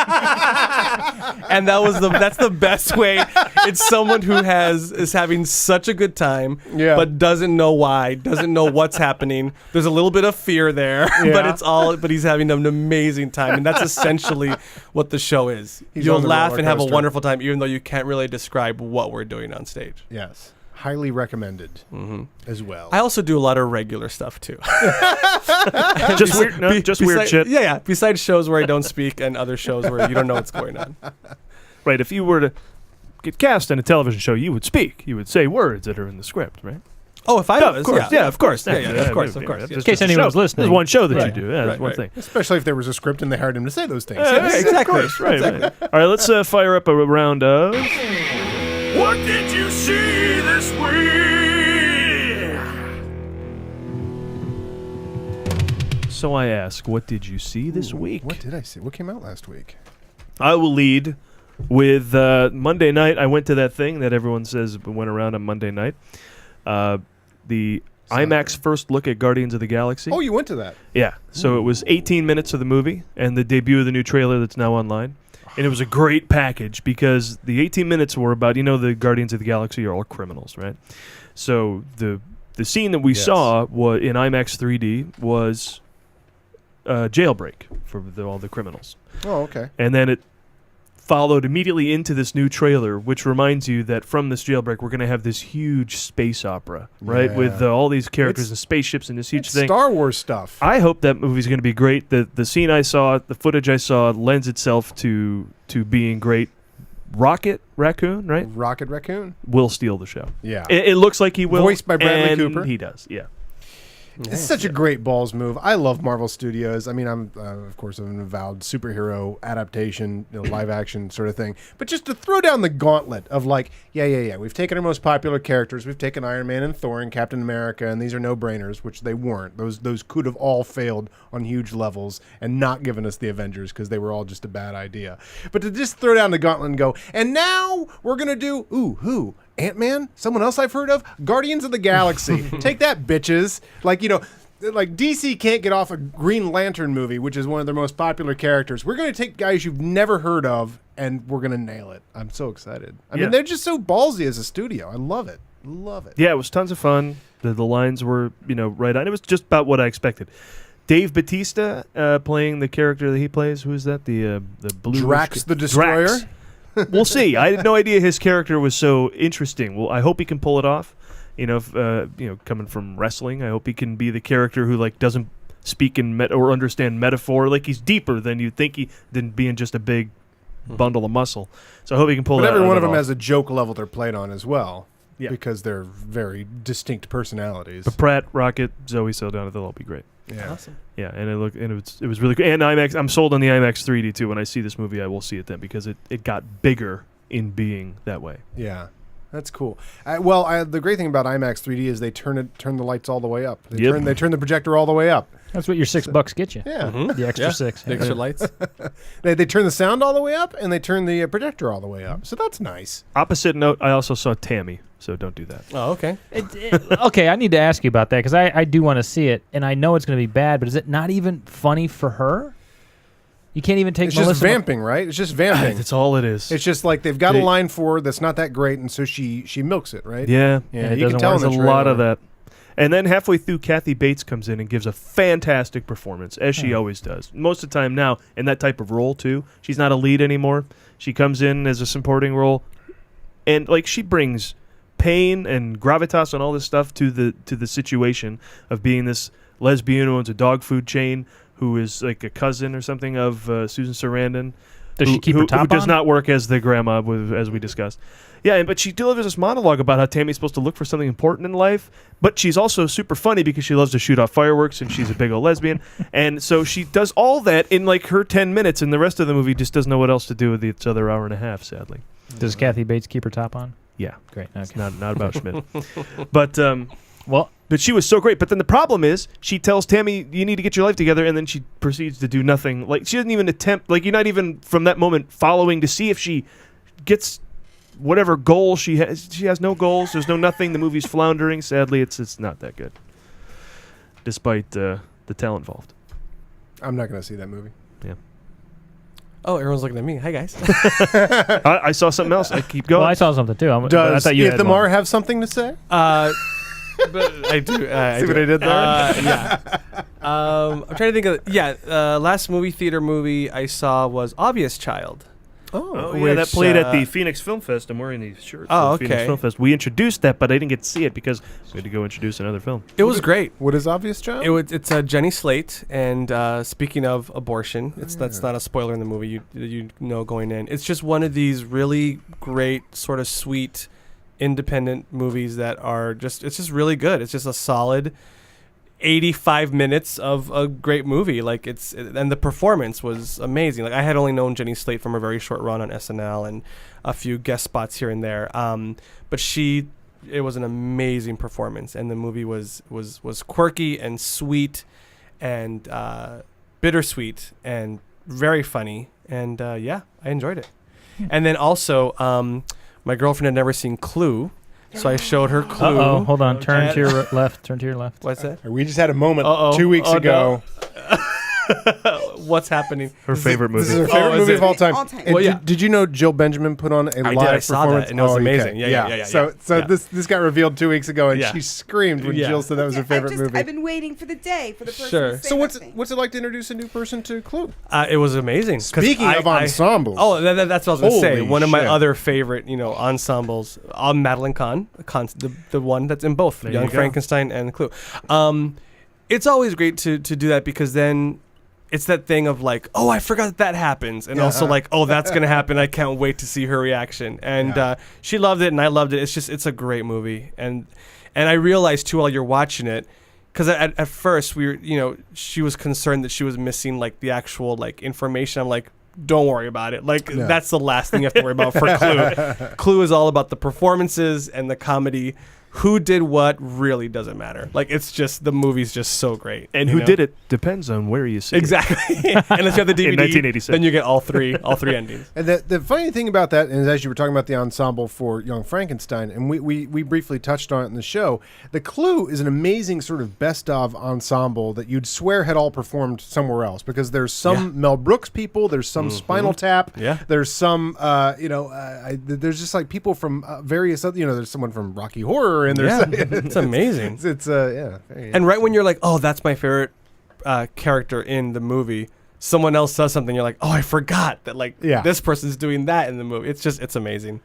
And that's the best way. It's someone who is having such a good time, but doesn't know why, doesn't know what's happening. There's a little bit of fear there, but he's having an amazing time. And that's essentially what the show is. You'll laugh and have a wonderful time, even though you can't really describe what we're doing on stage. Yes. Highly recommended as well. I also do a lot of regular stuff too. just weird shit. Yeah. Besides shows where I don't speak and other shows where you don't know what's going on. Right. If you were to get cast in a television show, you would speak. You would say words that are in the script, right? Oh, if I was, of course, of course. Of course. In case anyone's listening. There's one show that Right. you do. Yeah, there's one Right. thing. Especially if there was a script and they hired him to say those things. Exactly. Right. All right, let's fire up a round of... What did you see this week? So I ask, what did you see this week? What did I see? What came out last week? I will lead with Monday night. I went to that thing that everyone says went around on Monday night. The IMAX first look at Guardians of the Galaxy. Oh, you went to that? Yeah. So it was 18 minutes of the movie and the debut of the new trailer that's now online. And it was a great package because the 18 minutes were about, the Guardians of the Galaxy are all criminals, right? So the scene that we saw in IMAX 3D was jailbreak for all the criminals. Oh, okay. And then it followed immediately into this new trailer, which reminds you that from this jailbreak, we're going to have this huge space opera, right? Yeah. With all these characters and spaceships and this huge thing. Star Wars stuff. I hope that movie's going to be great. The scene I saw, the footage I saw, lends itself to being great. Rocket Raccoon, right? Rocket Raccoon will steal the show. Yeah. It looks like he will. Voiced by Bradley and Cooper. He does, yeah. It's such a great balls move. I love Marvel Studios. I mean, I'm, of course, an avowed superhero adaptation, live action sort of thing. But just to throw down the gauntlet of yeah. We've taken our most popular characters. We've taken Iron Man and Thor and Captain America, and these are no-brainers, which they weren't. Those could have all failed on huge levels and not given us the Avengers because they were all just a bad idea. But to just throw down the gauntlet and go, and now we're going to do, who? Ant-Man? Someone else I've heard of? Guardians of the Galaxy. Take that, bitches. Like DC can't get off a Green Lantern movie, which is one of their most popular characters. We're going to take guys you've never heard of, and we're going to nail it. I'm so excited. I mean, they're just so ballsy as a studio. I love it. Love it. Yeah, it was tons of fun. The lines were, right on. It was just about what I expected. Dave Bautista playing the character that he plays. Who is that? The blue Drax the Destroyer? Drax. We'll see. I had no idea his character was so interesting. Well, I hope he can pull it off. Coming from wrestling, I hope he can be the character who doesn't speak in or understand metaphor. He's deeper than you think than being just a big bundle of muscle. So I hope he can pull that. But every one of them off. has a joke level they're played on as well. Yeah. Because they're very distinct personalities. But Pratt, Rocket, Zoe Saldana, they'll all be great. Yeah. Awesome. Yeah, and it was really good. And IMAX, I'm sold on the IMAX 3D too. When I see this movie, I will see it then because it got bigger in being that way. Yeah. That's cool. The great thing about IMAX 3D is they turn the lights all the way up. They turn the projector all the way up. That's what your $6 get you. Yeah. Mm-hmm. The extra $6. The extra lights. They turn the sound all the way up, and they turn the projector all the way up. So that's nice. Opposite note, I also saw Tammy, so don't do that. Oh, okay. Okay, I need to ask you about that because I do want to see it, and I know it's going to be bad, but is it not even funny for her? You can't even take Melissa. It's just vamping, right? It's just vamping. That's all it is. It's just they've got a line for her that's not that great, and so she milks it, right? Yeah. Yeah, you can tell there's a lot of that. And then halfway through, Kathy Bates comes in and gives a fantastic performance, as she always does. Most of the time now, in that type of role, too. She's not a lead anymore. She comes in as a supporting role. And, she brings pain and gravitas and all this stuff to the situation of being this lesbian who owns a dog food chain who is, a cousin or something of Susan Sarandon. Does she keep her top on? Who does not work as the grandma, as we discussed. Yeah, but she delivers this monologue about how Tammy's supposed to look for something important in life, but she's also super funny because she loves to shoot off fireworks and she's a big old lesbian. And so she does all that in her 10 minutes, and the rest of the movie just doesn't know what else to do with its other hour and a half, sadly. Does Kathy Bates keep her top on? Yeah. Great. Okay. It's not about Schmidt. But she was so great. But then the problem is she tells Tammy, you need to get your life together, and then she proceeds to do nothing. She doesn't even attempt, you're not even from that moment following to see if she gets whatever goal she has. She has no goals. There's no nothing. The movie's floundering. Sadly, it's not that good, despite the talent involved. I'm not going to see that movie. Yeah. Oh, everyone's looking at me. Hi, guys. I saw something else. I keep going. Well, I saw something too. Does I thought you Ithamar have something to say? But I do. See what I did there? Yeah. I'm trying to think of. Last movie theater movie I saw was Obvious Child. Oh, yeah, that played at the Phoenix Film Fest. I'm wearing these shirts. Oh, Phoenix okay. Film Fest. We introduced that, but I didn't get to see it because we had to go introduce another film. It was great. What is Obvious Child? It's Jenny Slate, and speaking of abortion, that's not a spoiler in the movie. You know going in. It's just one of these really great, sort of sweet, independent movies that are it's just really good. It's just a solid 85 minutes of a great movie. And the performance was amazing. I had only known Jenny Slate from a very short run on SNL and a few guest spots here and there. But it was an amazing performance, and the movie was quirky and sweet and bittersweet and very funny. And I enjoyed it. And then also, my girlfriend had never seen Clue, so I showed her Clue. Uh-oh, hold on. Turn to your left. Turn to your left. What's that? We just had a moment 2 weeks ago. No. What's happening? Her favorite movie. This is her favorite movie of all time. And Well, yeah. did you know Jill Benjamin put on a live I saw performance? that, and it was amazing. Okay. Yeah. So Yeah. this got revealed 2 weeks ago, and Yeah. she screamed when Jill said that was her favorite movie. I've been waiting for the day for the person Sure. to say So nothing. what's it like to introduce a new person to Clue? It was amazing. 'Cause Speaking of ensembles. That's what I was going to say. Holy One of my shit. other favorite, ensembles, Madeline Kahn, the one that's in both There Young you go. Frankenstein and Clue. It's always great to do that because then it's that thing of like, oh, I forgot that happens, and also like, oh, that's going to happen. I can't wait to see her reaction. And she loved it, and I loved it. It's a great movie, and I realized too while you're watching it. Because at first we were, she was concerned that she was missing like the actual like information. I'm like, don't worry about it. Like that's the last thing you have to worry about for Clue. Clue is all about the performances and the comedy. Who did what really doesn't matter. Like it's just the movie's just so great. And who did it depends on where you see exactly. Unless you have the DVD, in 1986. then you get all three endings. And the funny thing about that is, as you were talking about the ensemble for Young Frankenstein, and we briefly touched on it in the show, the Clue is an amazing sort of best of ensemble that you'd swear had all performed somewhere else, because there's some Mel Brooks people, there's some Spinal Tap, there's some there's just like people from various other, there's someone from Rocky Horror, and there's it's amazing. It's and right when you're like, oh, that's my favorite character in the movie, someone else says something, you're like, oh, I forgot that this person's doing that in the movie. It's amazing.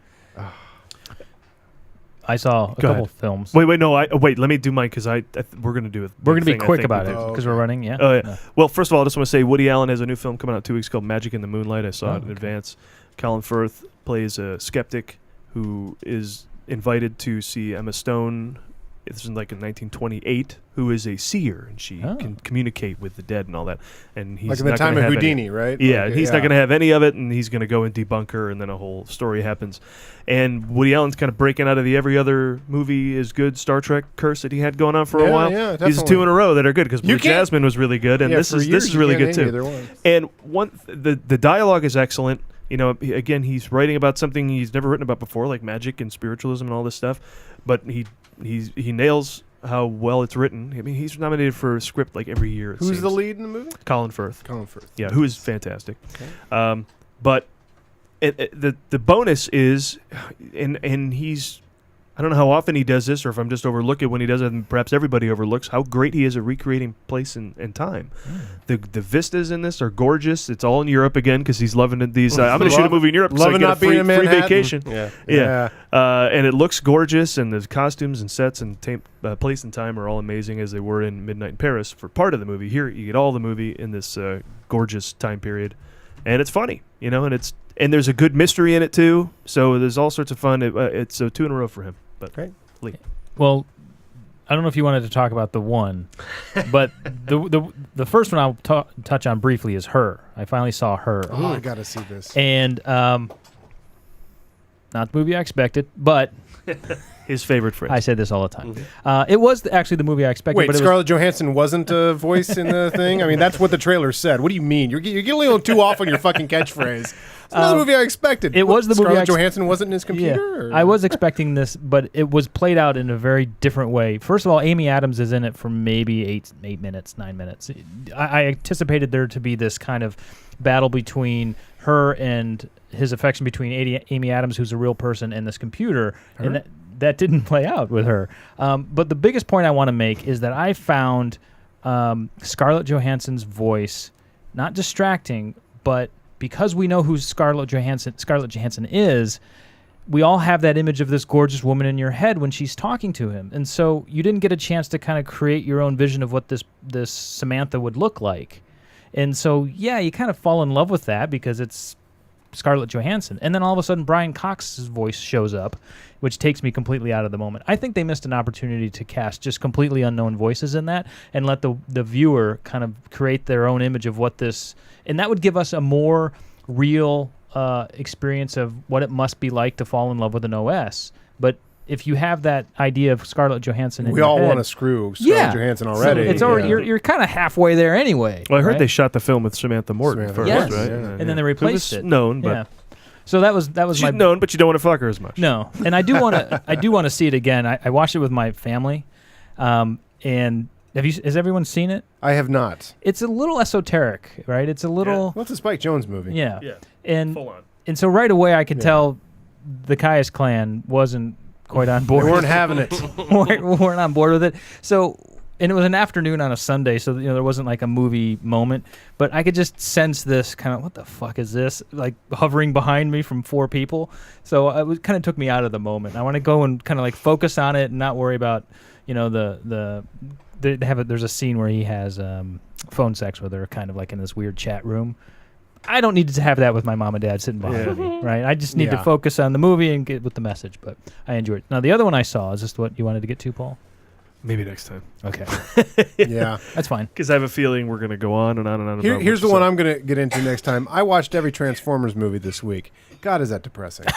I saw a couple films. Wait, let me do mine because we're going to do it. We're going to be quick about it because we're running, yeah? Oh, yeah. No. Well, first of all, I just want to say Woody Allen has a new film coming out 2 weeks called Magic in the Moonlight. I saw it in advance. Colin Firth plays a skeptic who is invited to see Emma Stone. It's in 1928, who is a seer, and she can communicate with the dead and all that. And he's like in the not time gonna of have Houdini, right? Yeah, Like, and he's not going to have any of it, and he's going to go and debunk her, and then a whole story happens. And Woody Allen's kind of breaking out of the every other movie is good Star Trek curse that he had going on for a while. Yeah, These two in a row that are good, because Blue You can't- Jasmine was really good, and this is really good too. And the dialogue is excellent. Again, he's writing about something he's never written about before, like magic and spiritualism and all this stuff. But he nails how well it's written. I mean, he's nominated for a script like every year. Who's the lead in the movie? Colin Firth. Colin Firth. Yeah, who is fantastic. Okay. But the bonus is, and he's, I don't know how often he does this, or if I'm just overlooking when he does it, and perhaps everybody overlooks how great he is at recreating place and time. The vistas in this are gorgeous. It's all in Europe again because he's loving these. I'm going to shoot a movie in Europe, so I get a free vacation. Yeah. And it looks gorgeous, and the costumes and sets and place and time are all amazing as they were in Midnight in Paris for part of the movie. Here you get all the movie in this gorgeous time period, and it's funny, and there's a good mystery in it too. So there's all sorts of fun. It's 2 in a row for him. But great. Lee. Well, I don't know if you wanted to talk about the one, but the first one I'll touch on briefly is Her. I finally saw Her. Oh, I gotta see this. And not the movie I expected, but his favorite phrase. I say this all the time. It was actually the movie I expected. Wait, but Scarlett Johansson wasn't a voice in the thing? I mean, that's what the trailer said. What do you mean? You're getting a little too off on your fucking catchphrase. It's not the movie I expected. It was the movie. Scarlett Johansson wasn't in his computer? Yeah. I was expecting this, but it was played out in a very different way. First of all, Amy Adams is in it for maybe 8 minutes, 9 minutes. I anticipated there to be this kind of battle between her and his affection between Amy Adams, who's a real person, and this computer. Her? And that didn't play out with her. But the biggest point I want to make is that I found Scarlett Johansson's voice not distracting, but because we know who Scarlett Johansson is, we all have that image of this gorgeous woman in your head when she's talking to him. And so you didn't get a chance to kind of create your own vision of what this Samantha would look like. And so, yeah, you kind of fall in love with that because it's Scarlett Johansson. And then all of a sudden, Brian Cox's voice shows up, which takes me completely out of the moment. I think they missed an opportunity to cast just completely unknown voices in that and let the viewer kind of create their own image of what this... And that would give us a more real experience of what it must be like to fall in love with an OS. But if you have that idea of Scarlett Johansson in We your all head, want to screw Scarlett Johansson already. So it's already you're kind of halfway there anyway. Well, I heard right? they shot the film with Samantha Morton first, yes. right? And then they replaced it. Known, but yeah. So that was she's my known, but you don't want to fuck her as much. No, and I do want to see it again. I watched it with my family, and has everyone seen it? I have not. It's a little esoteric, right? It's a little. Well, it's a Spike Jonze movie. Yeah. Yeah. And full on. And so right away I could tell the Caius clan wasn't quite on board. They weren't having it. weren't on board with it. So, and it was an afternoon on a Sunday, so there wasn't like a movie moment, but I could just sense this kind of, what the fuck is this? Like hovering behind me from 4 people. So it kind of took me out of the moment. I want to go and kind of like focus on it and not worry about, there's a scene where he has phone sex with her, kind of like in this weird chat room. I don't need to have that with my mom and dad sitting behind me, right? I just need to focus on the movie and get with the message, but I enjoyed it. Now, the other one I saw, is this what you wanted to get to, Paul? Maybe next time. Okay. Yeah. That's fine. Because I have a feeling we're going to go on and on and on. Here's the one I'm going to get into next time. I watched every Transformers movie this week. God, is that depressing.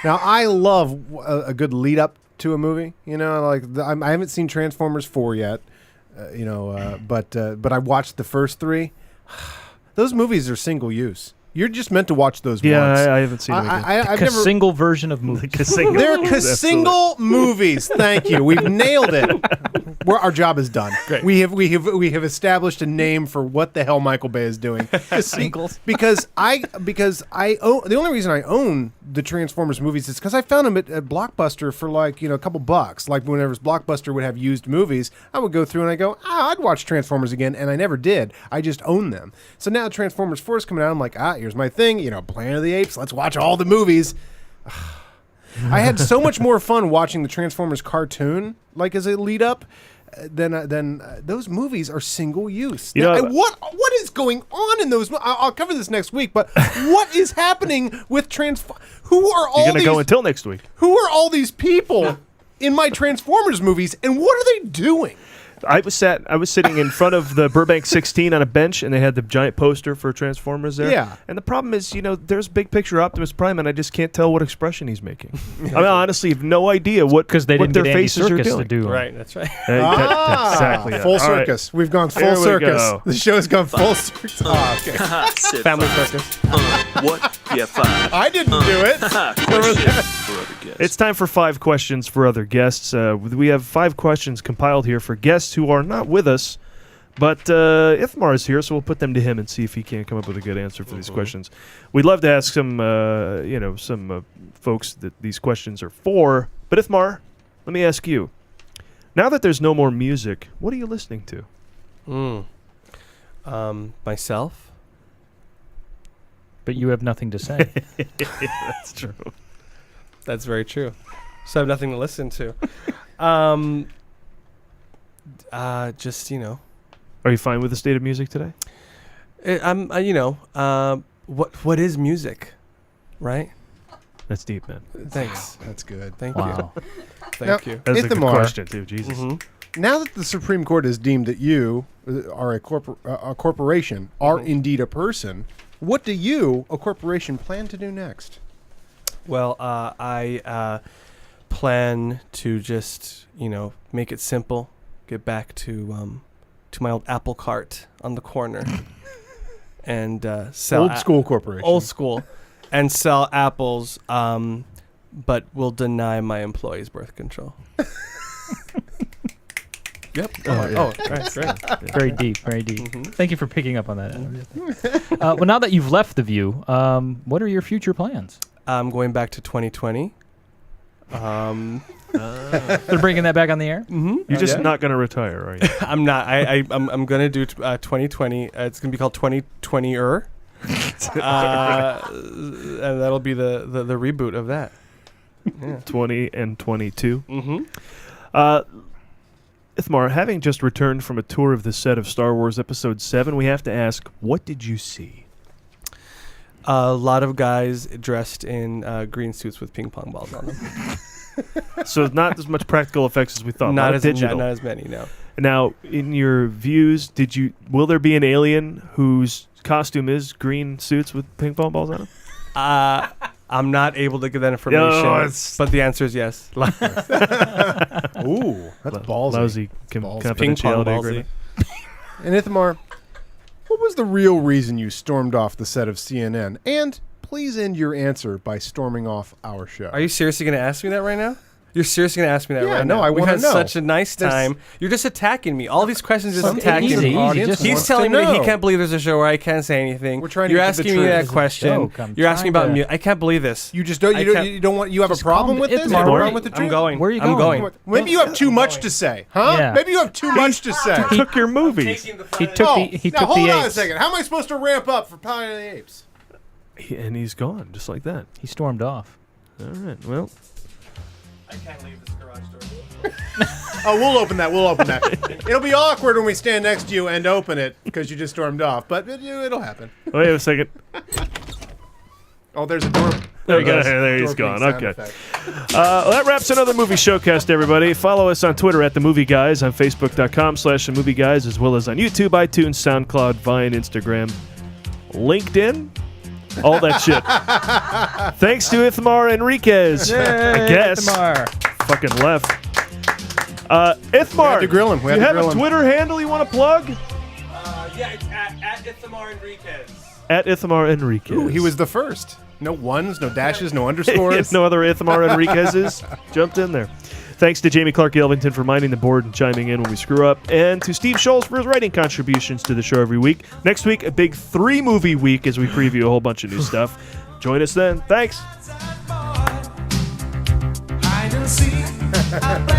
Now, I love a good lead up to a movie. I haven't seen Transformers 4 yet, but I watched the first 3. Those movies are single use. You're just meant to watch those once. I haven't seen them. I've never single version of movies. They're single movies. Thank you. We've nailed it. Our job is done. Great. We have established a name for what the hell Michael Bay is doing. Singles. Because I own, the only reason I own the Transformers movies is because I found them at Blockbuster for a couple bucks. Like whenever Blockbuster would have used movies, I would go through and I go, I'd watch Transformers again, and I never did. I just own them. So now Transformers 4 is coming out. I'm like, here's my thing. Planet of the Apes. Let's watch all the movies. I had so much more fun watching the Transformers cartoon, like as a lead up, than those movies are single use. What is going on in those? I'll cover this next week. But what is happening with Who are all? You're going to go until next week. Who are all these people in my Transformers movies, and what are they doing? I was sitting in front of the Burbank 16 on a bench, and they had the giant poster for Transformers there. Yeah. And the problem is, there's big picture Optimus Prime, and I just can't tell what expression he's making. I honestly have no idea what because they didn't their get Andy faces are Serkis doing. to do. Right, that's right. Exactly. Full All right. circus. We've gone full Here we circus. go. The show's gone full circus. Okay. Family circus. What? Yeah, 5. I didn't do it. Question for other guests. It's time for 5 questions for other guests. We have 5 questions compiled here for guests who are not with us, but Ithamar is here, so we'll put them to him and see if he can come up with a good answer for these questions. We'd love to ask some folks that these questions are for, but Ithamar, let me ask you. Now that there's no more music, what are you listening to? Myself. But you have nothing to say. That's true. That's very true. So I have nothing to listen to. Just Are you fine with the state of music today? What is music, right? That's deep, man. Thanks. That's good. Thank Wow. you. Thank you. That's a good Ithamar. question, too. Jesus. Now that the Supreme Court has deemed that you are a corporation, are indeed a person, what do you, a corporation, plan to do next? Well, I plan to just make it simple, get back to my old apple cart on the corner, and sell Old school corporation. Old school, and sell apples, but will deny my employees birth control. Yep. Great. Very deep, very deep. Thank you for picking up on that. Well, now that you've left The View, what are your future plans? I'm going back to 2020. They're bringing that back on the air? You're just not going to retire, are you? I'm not. I'm going to do 2020. It's going to be called 2020-er. And that'll be the reboot of that. Yeah. 20 and 22. Mm-hmm. Ithamar, having just returned from a tour of the set of Star Wars Episode 7, we have to ask, what did you see? A lot of guys dressed in green suits with ping pong balls on them. So not as much practical effects as we thought. Not as digital. not as many, no. Now, in your views, will there be an alien whose costume is green suits with ping pong balls on them? I'm not able to give that information, but the answer is yes. Ooh, that's ballsy. Lousy Ping pong confidentiality ballsy. agreement. And Ithamar, what was the real reason you stormed off the set of CNN? And please end your answer by storming off our show. Are you seriously going to ask me that right now? You're seriously going to ask me that right now? I We've want to had know. such a nice time. You're just attacking me. All these questions just attacking easy, me. easy, Audience just He's wants telling to me that he know. can't believe there's a show where I can't say anything. We're trying to You're get to the asking me truth. that question. joke. I'm You're asking trying about to- me. I can't believe this. You just don't. You don't want. You have a problem with this? You have a problem with the truth? I'm going. Where are you I'm going? going. Maybe you have too much to say, huh? Yeah. Maybe you have too much to say. He took your movies. He took Oh, the. He now took hold the on a apes. second. How am I supposed to ramp up for Planet of the Apes? And he's gone, just like that. He stormed off. All right, well. I can't leave this garage door. Oh, we'll open that. We'll open that. It'll be awkward when we stand next to you and open it because you just stormed off, but it'll happen. Wait a second. Oh, there's a door. There he goes. goes. There he's Door gone. sound Okay. effect. Well, that wraps another movie showcast, everybody. Follow us on Twitter at The Movie Guys, on Facebook.com/The Movie Guys, as well as on YouTube, iTunes, SoundCloud, Vine, Instagram, LinkedIn, all that shit. Thanks to Ithamar Enriquez. I guess. Ithamar. Fucking left. Ithamar, to grill him. We you had to have grill a him. Twitter handle you want to plug? Yeah, it's at Ithamar Enriquez. At Ithamar Enriquez. Ooh, he was the first. No ones, no dashes, no underscores. If no other Ithamar Enriquez's jumped in there. Thanks to Jamie Clark Elvington for minding the board and chiming in when we screw up, and to Steve Scholes for his writing contributions to the show every week. Next week, a big 3-movie week as we preview a whole bunch of new stuff. Join us then. Thanks. Hide and seek.